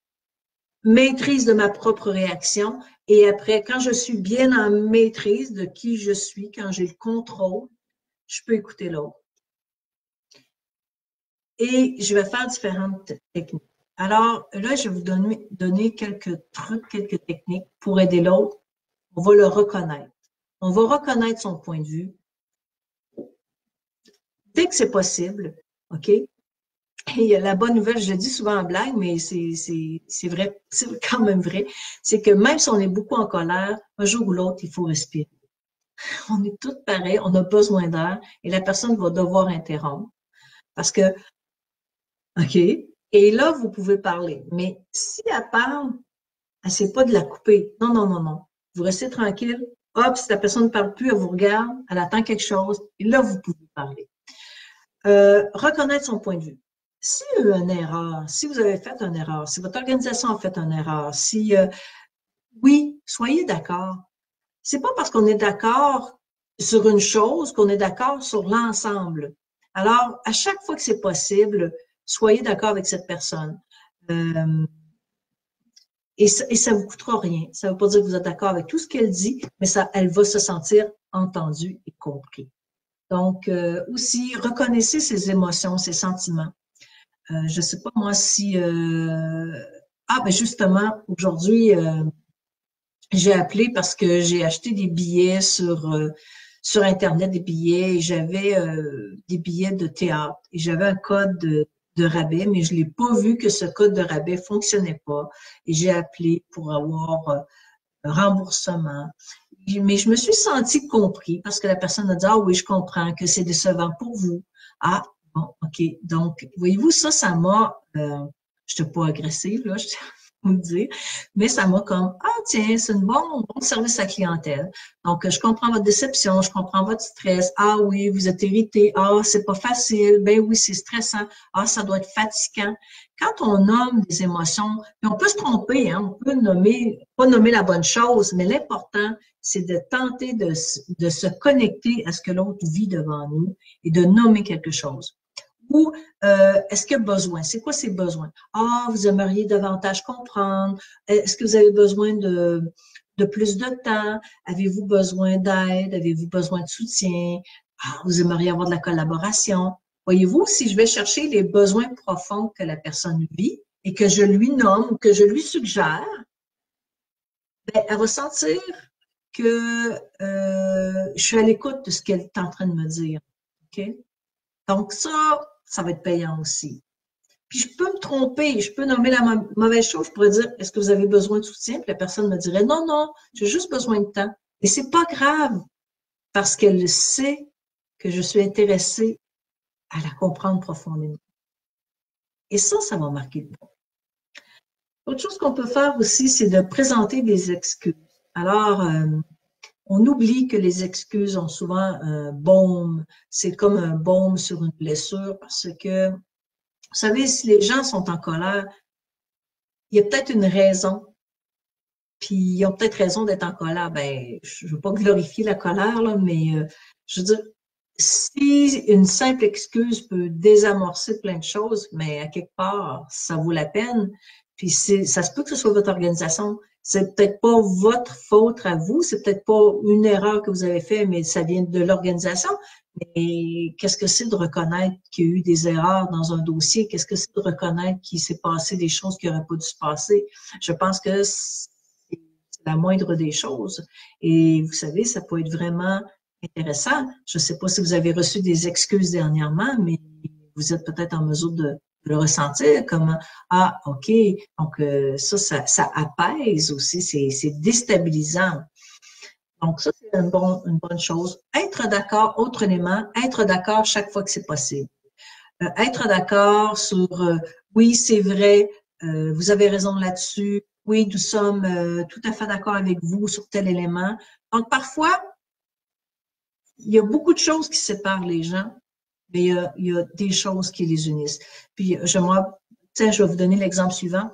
maîtrise de ma propre réaction. Et après, quand je suis bien en maîtrise de qui je suis, quand j'ai le contrôle, je peux écouter l'autre. Et je vais faire différentes techniques. Alors là, je vais vous donner quelques trucs, quelques techniques pour aider l'autre. On va le reconnaître. On va reconnaître son point de vue. Dès que c'est possible, OK? Et la bonne nouvelle, je le dis souvent en blague, mais c'est vrai, c'est quand même vrai, c'est que même si on est beaucoup en colère, un jour ou l'autre, il faut respirer. On est tous pareils, on a besoin d'air et la personne va devoir interrompre parce que, OK, et là, vous pouvez parler. Mais si elle parle, c'est pas de la couper. Non, non, non, non. Vous restez tranquille. Hop, si la personne ne parle plus, elle vous regarde, elle attend quelque chose, et là, vous pouvez parler. Reconnaître son point de vue. S'il y a eu une erreur, si vous avez fait une erreur, si votre organisation a fait une erreur, si oui, soyez d'accord. C'est pas parce qu'on est d'accord sur une chose qu'on est d'accord sur l'ensemble. Alors, à chaque fois que c'est possible, soyez d'accord avec cette personne. Et ça vous coûtera rien. Ça ne veut pas dire que vous êtes d'accord avec tout ce qu'elle dit, mais ça, elle va se sentir entendue et compris. Donc, aussi, reconnaissez ses émotions, ses sentiments. Je ne sais pas moi si... ben justement, aujourd'hui, j'ai appelé parce que j'ai acheté des billets sur Internet, des billets, et j'avais des billets de théâtre. Et j'avais un code de rabais, mais je l'ai pas vu que ce code de rabais fonctionnait pas. Et j'ai appelé pour avoir un remboursement. Mais je me suis sentie compris parce que la personne a dit, ah oui, je comprends que c'est décevant pour vous. Ah, bon, OK. Donc, voyez-vous, ça m'a, je n'étais pas agressive, là, je tiens à vous le dire, mais ça m'a comme, ah tiens, c'est un bon service à clientèle. Donc, je comprends votre déception, je comprends votre stress. Ah oui, vous êtes irrité. Ah, c'est pas facile. Ben oui, c'est stressant. Ah, ça doit être fatigant. Quand on nomme des émotions, puis on peut se tromper, hein, on peut pas nommer la bonne chose, mais l'important, c'est de tenter de se connecter à ce que l'autre vit devant nous et de nommer quelque chose. Ou est-ce qu'il y a besoin? C'est quoi ces besoins? Ah, vous aimeriez davantage comprendre. Est-ce que vous avez besoin de plus de temps? Avez-vous besoin d'aide? Avez-vous besoin de soutien? Ah, vous aimeriez avoir de la collaboration. Voyez-vous, si je vais chercher les besoins profonds que la personne vit et que je lui nomme ou que je lui suggère, ben, elle va sentir que je suis à l'écoute de ce qu'elle est en train de me dire. OK? Donc ça va être payant aussi. Puis je peux me tromper, je peux nommer la mauvaise chose, je pourrais dire, est-ce que vous avez besoin de soutien? Puis la personne me dirait, non, non, j'ai juste besoin de temps. Et c'est pas grave, parce qu'elle sait que je suis intéressée à la comprendre profondément. Et ça va marquer le point. Autre chose qu'on peut faire aussi, c'est de présenter des excuses. Alors, on oublie que les excuses ont souvent un baume. C'est comme un baume sur une blessure parce que, vous savez, si les gens sont en colère, il y a peut-être une raison. Puis ils ont peut-être raison d'être en colère. Ben, je veux pas glorifier la colère, là, mais je veux dire, si une simple excuse peut désamorcer plein de choses, mais à quelque part, ça vaut la peine. Puis ça se peut que ce soit votre organisation. C'est peut-être pas votre faute à vous, c'est peut-être pas une erreur que vous avez faite, mais ça vient de l'organisation. Mais qu'est-ce que c'est de reconnaître qu'il y a eu des erreurs dans un dossier? Qu'est-ce que c'est de reconnaître qu'il s'est passé des choses qui n'auraient pas dû se passer? Je pense que c'est la moindre des choses. Et vous savez, ça peut être vraiment intéressant. Je ne sais pas si vous avez reçu des excuses dernièrement, mais vous êtes peut-être en mesure de le ressentir comme ah, OK, donc ça apaise aussi, c'est déstabilisant. Donc, ça, c'est une bonne chose. Être d'accord, autre élément, être d'accord chaque fois que c'est possible. Être d'accord sur oui, c'est vrai, vous avez raison là-dessus, oui, nous sommes tout à fait d'accord avec vous sur tel élément. Donc, parfois, il y a beaucoup de choses qui séparent les gens, mais il y a des choses qui les unissent. Puis, je vais vous donner l'exemple suivant.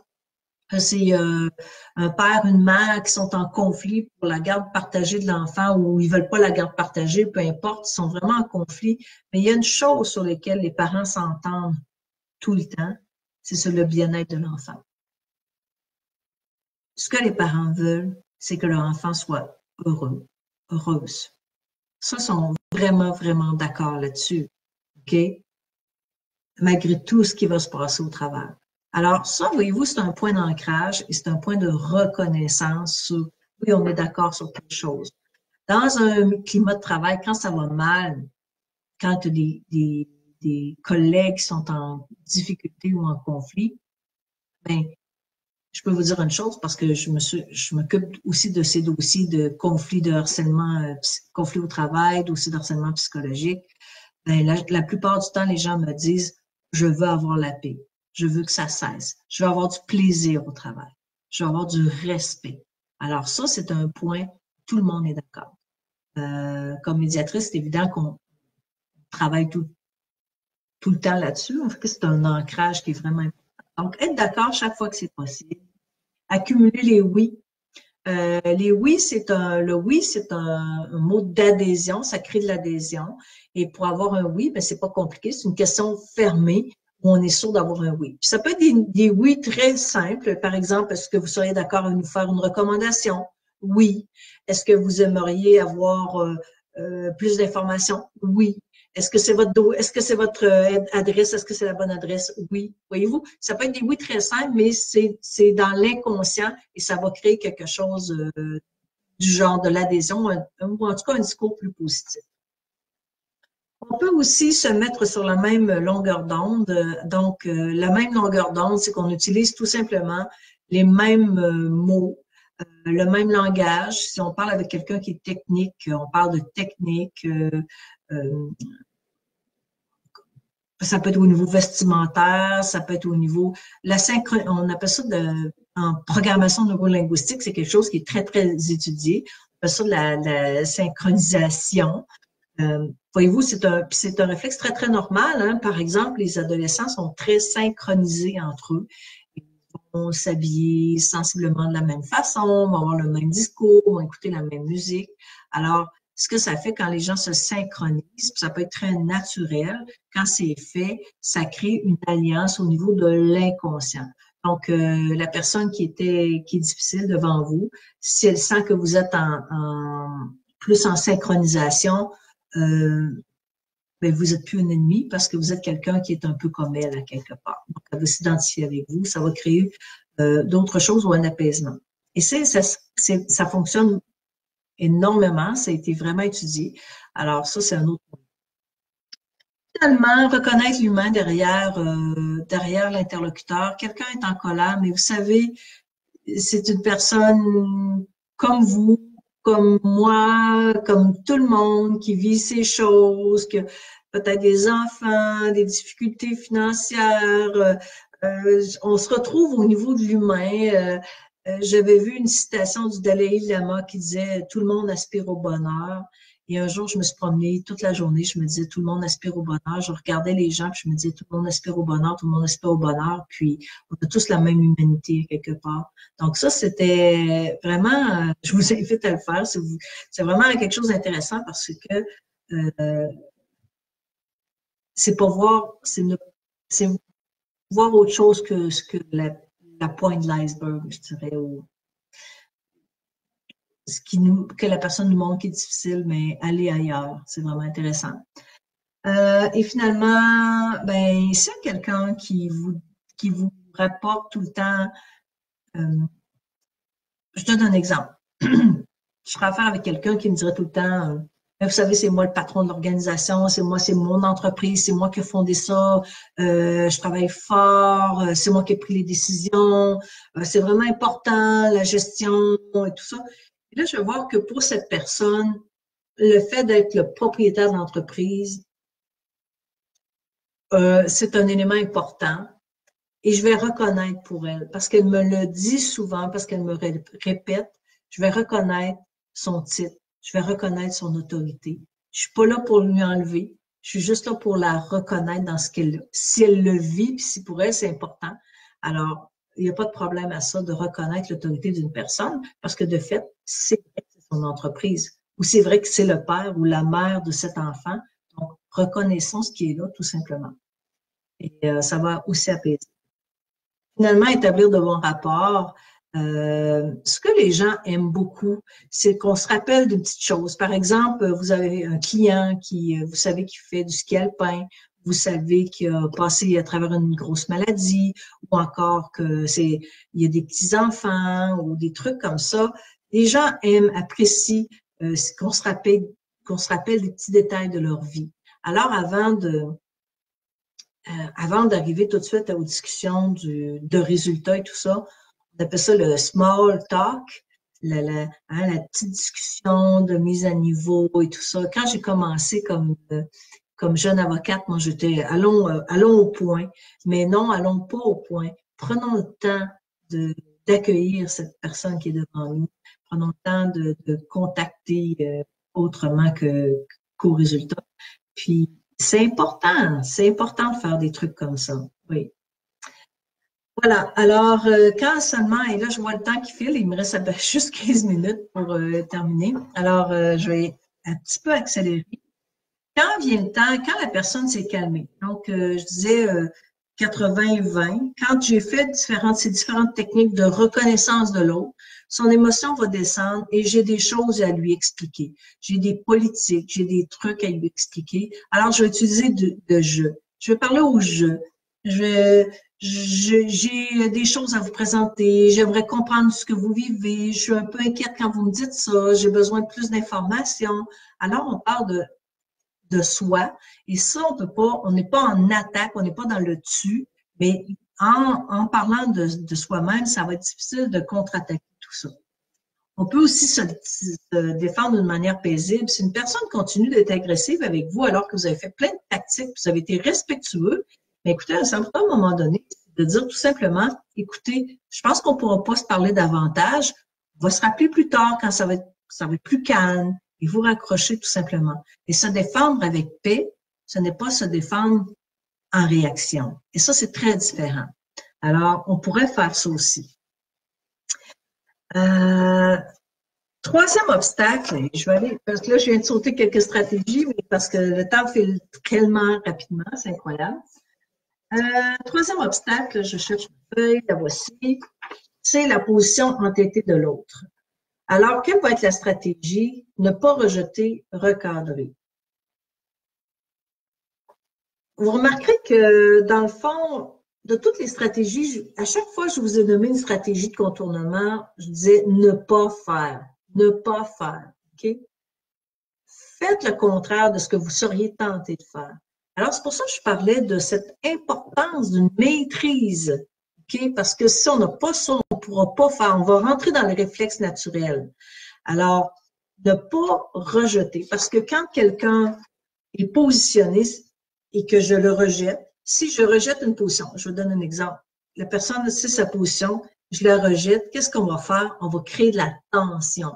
C'est un père, une mère qui sont en conflit pour la garde partagée de l'enfant ou ils veulent pas la garde partagée, peu importe, ils sont vraiment en conflit. Mais il y a une chose sur laquelle les parents s'entendent tout le temps, c'est sur le bien-être de l'enfant. ce que les parents veulent, c'est que leur enfant soit heureux, heureuse. Ça, ils sont vraiment, vraiment d'accord là-dessus. OK? Malgré tout ce qui va se passer au travail. Alors, ça, voyez-vous, c'est un point d'ancrage et c'est un point de reconnaissance sur, oui, on est d'accord sur quelque chose. Dans un climat de travail, quand ça va mal, quand tu as des collègues qui sont en difficulté ou en conflit, ben, je peux vous dire une chose parce que je m'occupe aussi de ces dossiers de conflits de harcèlement, conflits au travail, dossiers de harcèlement psychologique. Ben, la plupart du temps, les gens me disent, je veux avoir la paix. Je veux que ça cesse. Je veux avoir du plaisir au travail. Je veux avoir du respect. Alors ça, c'est un point, tout le monde est d'accord. Comme médiatrice, c'est évident qu'on travaille tout le temps là-dessus. En fait, c'est un ancrage qui est vraiment important. Donc, être d'accord chaque fois que c'est possible. Accumuler les oui. Le oui, c'est un mot d'adhésion, ça crée de l'adhésion. Et pour avoir un oui, ben c'est pas compliqué, c'est une question fermée où on est sûr d'avoir un oui. Puis ça peut être des oui très simples. Par exemple, est-ce que vous seriez d'accord à nous faire une recommandation? Oui. Est-ce que vous aimeriez avoir plus d'informations? Oui. Est-ce que c'est votre adresse? Est-ce que c'est la bonne adresse? Oui. Voyez-vous, ça peut être des oui très simples, mais c'est dans l'inconscient et ça va créer quelque chose du genre de l'adhésion, ou en tout cas un discours plus positif. On peut aussi se mettre sur la même longueur d'onde. Donc, la même longueur d'onde, c'est qu'on utilise tout simplement les mêmes mots, le même langage. Si on parle avec quelqu'un qui est technique, on parle de technique. Ça peut être au niveau vestimentaire, ça peut être au niveau on appelle ça en programmation neurolinguistique, c'est quelque chose qui est très, très étudié. On appelle ça de la synchronisation. Voyez-vous, c'est un réflexe très, très normal. Hein? Par exemple, les adolescents sont très synchronisés entre eux. Ils vont s'habiller sensiblement de la même façon, vont avoir le même discours, vont écouter la même musique. Alors, ce que ça fait quand les gens se synchronisent, ça peut être très naturel, quand c'est fait, ça crée une alliance au niveau de l'inconscient. Donc, la personne qui est difficile devant vous, si elle sent que vous êtes plus en synchronisation, ben vous êtes plus un ennemi parce que vous êtes quelqu'un qui est un peu comme elle à quelque part. Donc, elle va s'identifier avec vous, ça va créer d'autres choses ou un apaisement. Et ça fonctionne énormément, ça a été vraiment étudié. Alors ça, c'est un autre point. Finalement, reconnaître l'humain derrière l'interlocuteur. Quelqu'un est en colère, mais vous savez, c'est une personne comme vous, comme moi, comme tout le monde, qui vit ces choses, que peut-être des enfants, des difficultés financières. On se retrouve au niveau de l'humain. J'avais vu une citation du Dalai Lama qui disait « Tout le monde aspire au bonheur ». Et un jour, je me suis promenée toute la journée, je me disais « Tout le monde aspire au bonheur ». Je regardais les gens, puis je me disais « Tout le monde aspire au bonheur, tout le monde aspire au bonheur ». Puis, on a tous la même humanité quelque part. Donc ça, c'était vraiment, je vous invite à le faire. C'est vraiment quelque chose d'intéressant parce que c'est pas voir, c'est voir autre chose que ce que la pointe de l'iceberg, je dirais, ou que la personne nous montre qui est difficile, mais aller ailleurs, c'est vraiment intéressant. Et finalement, ben, c'est quelqu'un qui vous rapporte tout le temps. Je donne un exemple. Je ferai affaire avec quelqu'un qui me dirait tout le temps, vous savez, c'est moi le patron de l'organisation, c'est mon entreprise, c'est moi qui ai fondé ça, je travaille fort, c'est moi qui ai pris les décisions, c'est vraiment important, la gestion et tout ça. Et là, je vais voir que pour cette personne, le fait d'être le propriétaire de l'entreprise, c'est un élément important. Et je vais reconnaître pour elle, parce qu'elle me le dit souvent, parce qu'elle me répète, je vais reconnaître son titre, je vais reconnaître son autorité. Je suis pas là pour lui enlever, je suis juste là pour la reconnaître dans ce qu'elle a. Si elle le vit, puis si pour elle c'est important, alors il n'y a pas de problème à ça de reconnaître l'autorité d'une personne, parce que de fait, c'est vrai que c'est son entreprise, ou c'est vrai que c'est le père ou la mère de cet enfant. Donc, reconnaissons ce qui est là, tout simplement. Et ça va aussi apaiser. Finalement, établir de bons rapports. Ce que les gens aiment beaucoup, c'est qu'on se rappelle de petites choses. Par exemple, vous avez un client qui, vous savez, qui fait du ski alpin, vous savez qu'il a passé à travers une grosse maladie, ou encore il y a des petits-enfants ou des trucs comme ça. Les gens aiment, apprécient qu'on se rappelle des petits détails de leur vie. Alors, avant d'arriver tout de suite aux discussions de résultats et tout ça, on appelle ça le small talk, la petite discussion de mise à niveau et tout ça. Quand j'ai commencé comme jeune avocate, moi j'étais allons au point, mais non, allons pas au point. Prenons le temps d'accueillir cette personne qui est devant nous. Prenons le temps de contacter autrement qu'au résultat. Puis c'est important de faire des trucs comme ça. Oui. Voilà, alors quand seulement, et là je vois le temps qui file, il me reste juste 15 minutes pour terminer. Alors je vais un petit peu accélérer. Quand vient le temps, quand la personne s'est calmée, donc je disais 80-20, quand j'ai fait ces différentes techniques de reconnaissance de l'autre, son émotion va descendre et j'ai des choses à lui expliquer. J'ai des politiques, j'ai des trucs à lui expliquer. Alors, je vais utiliser de je. Je vais parler au je. J'ai des choses à vous présenter. J'aimerais comprendre ce que vous vivez. Je suis un peu inquiète quand vous me dites ça. J'ai besoin de plus d'informations. Alors, on parle de soi. Et ça, on n'est pas en attaque, on n'est pas dans le tu, mais en parlant de soi-même, ça va être difficile de contre-attaquer tout ça. On peut aussi se défendre d'une manière paisible. Si une personne continue d'être agressive avec vous alors que vous avez fait plein de tactiques, vous avez été respectueux, mais écoutez, ça me à un moment donné de dire tout simplement, écoutez, je pense qu'on ne pourra pas se parler davantage. On va se rappeler plus tard quand ça va être plus calme et vous raccrocher tout simplement. Et se défendre avec paix, ce n'est pas se défendre en réaction. Et ça, c'est très différent. Alors, on pourrait faire ça aussi. Troisième obstacle, je vais aller, parce que là, je viens de sauter quelques stratégies, mais parce que le temps file tellement rapidement, c'est incroyable. Troisième obstacle, je cherche une feuille, la voici, c'est la position entêtée de l'autre. Alors, quelle va être la stratégie? Ne pas rejeter, recadrer. Vous remarquerez que, dans le fond, de toutes les stratégies, à chaque fois que je vous ai nommé une stratégie de contournement, je disais ne pas faire, ne pas faire, OK? Faites le contraire de ce que vous seriez tenté de faire. Alors, c'est pour ça que je parlais de cette importance d'une maîtrise, OK? Parce que si on n'a pas ça, on ne pourra pas faire, on va rentrer dans les réflexes naturels. Alors, ne pas rejeter, parce que quand quelqu'un est positionné et que je le rejette, si je rejette une position, je vous donne un exemple, la personne sait sa position, je la rejette, qu'est-ce qu'on va faire? On va créer de la tension,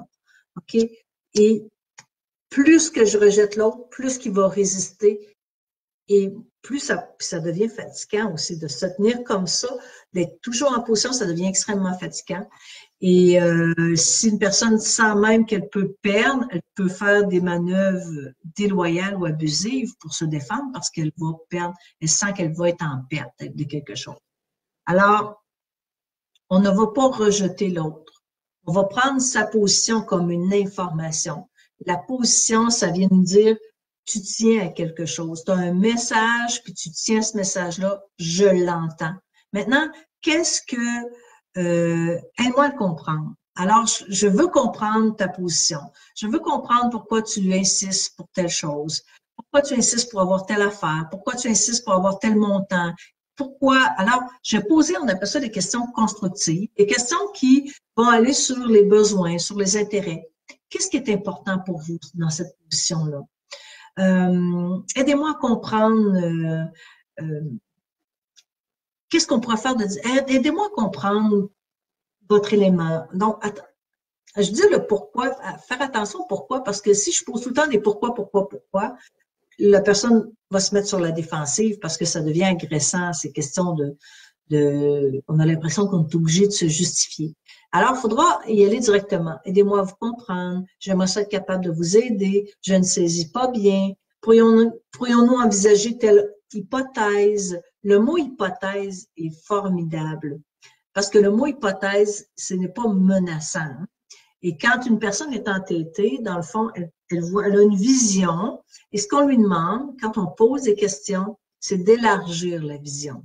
OK? Et plus que je rejette l'autre, plus qu'il va résister et plus ça devient fatigant aussi de se tenir comme ça, d'être toujours en position, ça devient extrêmement fatigant. Et si une personne sent même qu'elle peut perdre, elle peut faire des manœuvres déloyales ou abusives pour se défendre parce qu'elle va perdre, elle sent qu'elle va être en perte de quelque chose. Alors, on ne va pas rejeter l'autre. On va prendre sa position comme une information. La position, ça vient nous dire, tu tiens à quelque chose. Tu as un message, puis tu tiens à ce message-là, je l'entends. Maintenant, qu'est-ce que... aide-moi à le comprendre. Alors, je veux comprendre ta position. Je veux comprendre pourquoi tu insistes pour telle chose. Pourquoi tu insistes pour avoir telle affaire. Pourquoi tu insistes pour avoir tel montant. Pourquoi? Alors, je vais poser, on appelle ça des questions constructives, des questions qui vont aller sur les besoins, sur les intérêts. Qu'est-ce qui est important pour vous dans cette position-là? Aidez-moi à comprendre qu'est-ce qu'on pourrait faire de... Aidez-moi à comprendre votre élément. Donc, je dis le pourquoi, faire attention au pourquoi, parce que si je pose tout le temps des pourquoi, la personne va se mettre sur la défensive parce que ça devient agressant. C'est question on a l'impression qu'on est obligé de se justifier. Alors, il faudra y aller directement. Aidez-moi à vous comprendre. J'aimerais ça être capable de vous aider. Je ne saisis pas bien. Pourrions-nous envisager telle hypothèse? Le mot hypothèse est formidable. parce que le mot hypothèse, ce n'est pas menaçant. Hein. Et quand une personne est entêtée, dans le fond, elle a une vision. Et ce qu'on lui demande, quand on pose des questions, c'est d'élargir la vision.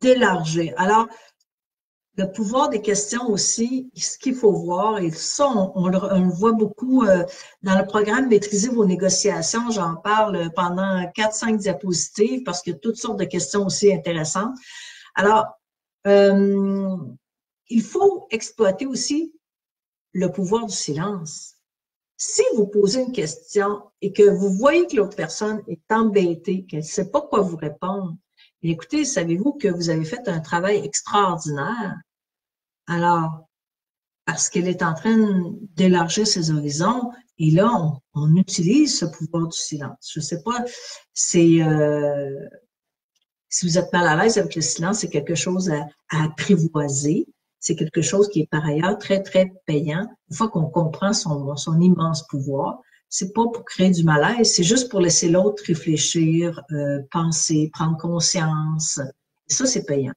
D'élargir. Alors, le pouvoir des questions aussi, ce qu'il faut voir, et ça, on le voit beaucoup dans le programme Maîtriser vos négociations. J'en parle pendant 4-5 diapositives parce qu'il y a toutes sortes de questions aussi intéressantes. Alors, il faut exploiter aussi le pouvoir du silence. Si vous posez une question et que vous voyez que l'autre personne est embêtée, qu'elle ne sait pas quoi vous répondre, écoutez, savez-vous que vous avez fait un travail extraordinaire? Alors, parce qu'elle est en train d'élargir ses horizons, et là, on utilise ce pouvoir du silence. Je ne sais pas, c'est si vous êtes mal à l'aise avec le silence, c'est quelque chose à apprivoiser. C'est quelque chose qui est par ailleurs très, très payant. Une fois qu'on comprend son immense pouvoir, c'est pas pour créer du malaise, c'est juste pour laisser l'autre réfléchir, penser, prendre conscience. Et ça, c'est payant.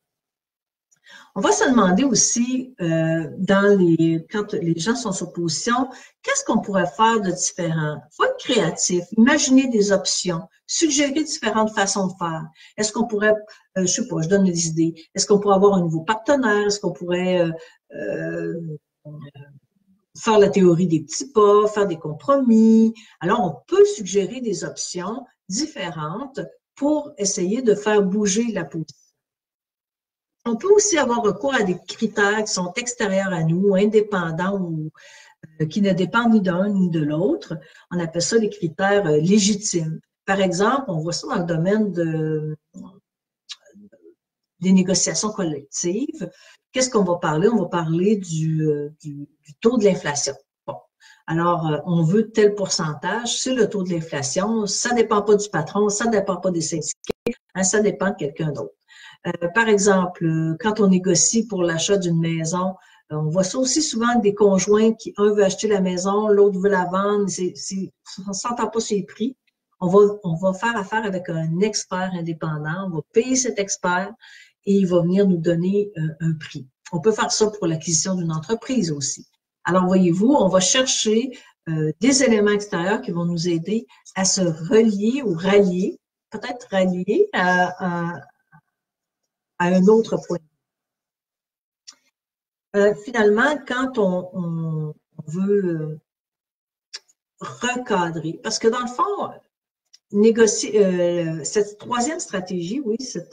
On va se demander aussi, quand les gens sont sur position, qu'est-ce qu'on pourrait faire de différent? Il faut être créatif, imaginer des options, suggérer différentes façons de faire. Est-ce qu'on pourrait, je sais pas, je donne des idées, est-ce qu'on pourrait avoir un nouveau partenaire? Est-ce qu'on pourrait faire la théorie des petits pas, faire des compromis? Alors, on peut suggérer des options différentes pour essayer de faire bouger la position. On peut aussi avoir recours à des critères qui sont extérieurs à nous, indépendants ou qui ne dépendent ni d'un ni de l'autre. On appelle ça des critères légitimes. Par exemple, on voit ça dans le domaine des négociations collectives. Qu'est-ce qu'on va parler? On va parler du taux de l'inflation. Bon. Alors, on veut tel pourcentage, c'est le taux de l'inflation. Ça ne dépend pas du patron, ça ne dépend pas des syndiqués, hein, ça dépend de quelqu'un d'autre. Par exemple, quand on négocie pour l'achat d'une maison, on voit ça aussi souvent des conjoints qui, un veut acheter la maison, l'autre veut la vendre, on ne s'entend pas sur les prix. On va faire affaire avec un expert indépendant, on va payer cet expert et il va venir nous donner un prix. On peut faire ça pour l'acquisition d'une entreprise aussi. Alors, voyez-vous, on va chercher des éléments extérieurs qui vont nous aider à se relier ou rallier, peut-être rallier à un autre point. Finalement, quand on veut recadrer, parce que dans le fond, négocier cette troisième stratégie, oui, c'est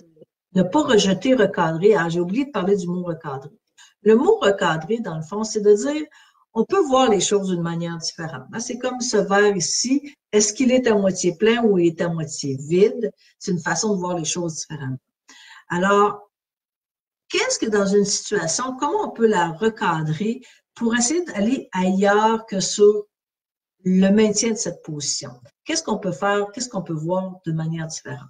ne pas rejeter, recadrer. Ah, j'ai oublié de parler du mot recadrer. Le mot recadrer, dans le fond, c'est de dire, on peut voir les choses d'une manière différente. C'est comme ce verre ici, est-ce qu'il est à moitié plein ou il est à moitié vide? C'est une façon de voir les choses différemment. Alors, qu'est-ce que dans une situation, comment on peut la recadrer pour essayer d'aller ailleurs que sur le maintien de cette position? Qu'est-ce qu'on peut faire? Qu'est-ce qu'on peut voir de manière différente?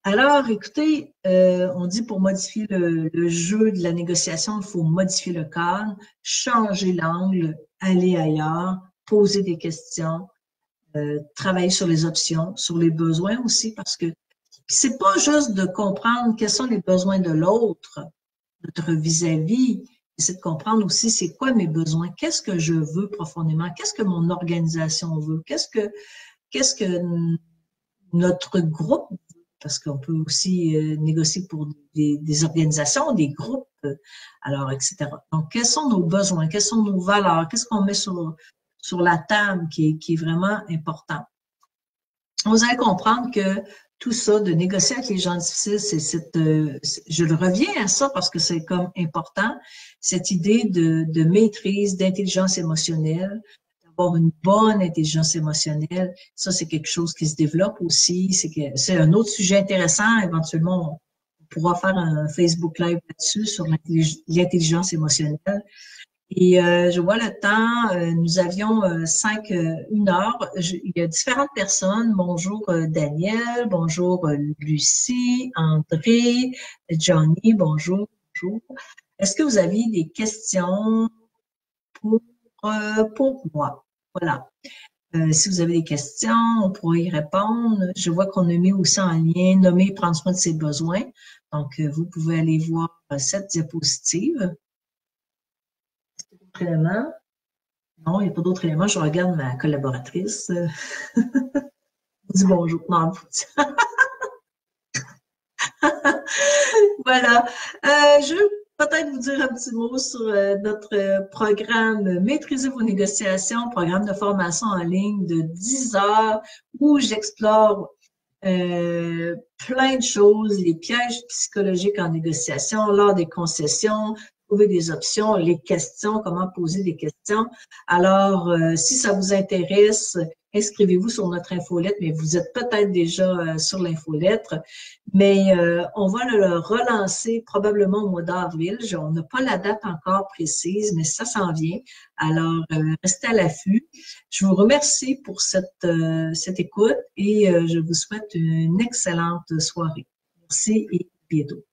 Alors, écoutez, on dit pour modifier le jeu de la négociation, il faut modifier le cadre, changer l'angle, aller ailleurs, poser des questions, travailler sur les options, sur les besoins aussi, parce que c'est pas juste de comprendre quels sont les besoins de l'autre, notre vis-à-vis, c'est de comprendre aussi c'est quoi mes besoins, qu'est-ce que je veux profondément, qu'est-ce que mon organisation veut, qu'est-ce que notre groupe veut, parce qu'on peut aussi négocier pour des organisations, des groupes, alors, etc. Donc, quels sont nos besoins, quelles sont nos valeurs, qu'est-ce qu'on met sur la table qui est vraiment important. Vous allez comprendre que tout ça, de négocier avec les gens difficiles, je le reviens à ça parce que c'est comme important, cette idée de maîtrise, d'intelligence émotionnelle, d'avoir une bonne intelligence émotionnelle. Ça, c'est quelque chose qui se développe aussi. C'est un autre sujet intéressant. Éventuellement, on pourra faire un Facebook Live là-dessus sur l'intelligence émotionnelle. Et je vois le temps, nous avions 1 heure. Il y a différentes personnes. Bonjour Daniel, bonjour Lucie, André, Johnny, bonjour, bonjour. Est-ce que vous avez des questions pour moi? Voilà. Si vous avez des questions, on pourra y répondre. Je vois qu'on a mis aussi en lien nommer et prendre soin de ses besoins. Donc, vous pouvez aller voir cette diapositive. D'autres éléments? Non, il n'y a pas d'autres éléments. Je regarde ma collaboratrice. Dis bonjour. Non, voilà. Je vais peut-être vous dire un petit mot sur notre programme Maîtriser vos négociations, programme de formation en ligne de 10 heures où j'explore plein de choses, les pièges psychologiques en négociation, lors des concessions, trouver des options, les questions, comment poser des questions. Alors, si ça vous intéresse, inscrivez-vous sur notre infolettre, mais vous êtes peut-être déjà sur l'infolettre. Mais on va le relancer probablement au mois d'avril. On n'a pas la date encore précise, mais ça s'en vient. Alors, restez à l'affût. Je vous remercie pour cette écoute et je vous souhaite une excellente soirée. Merci et à bientôt.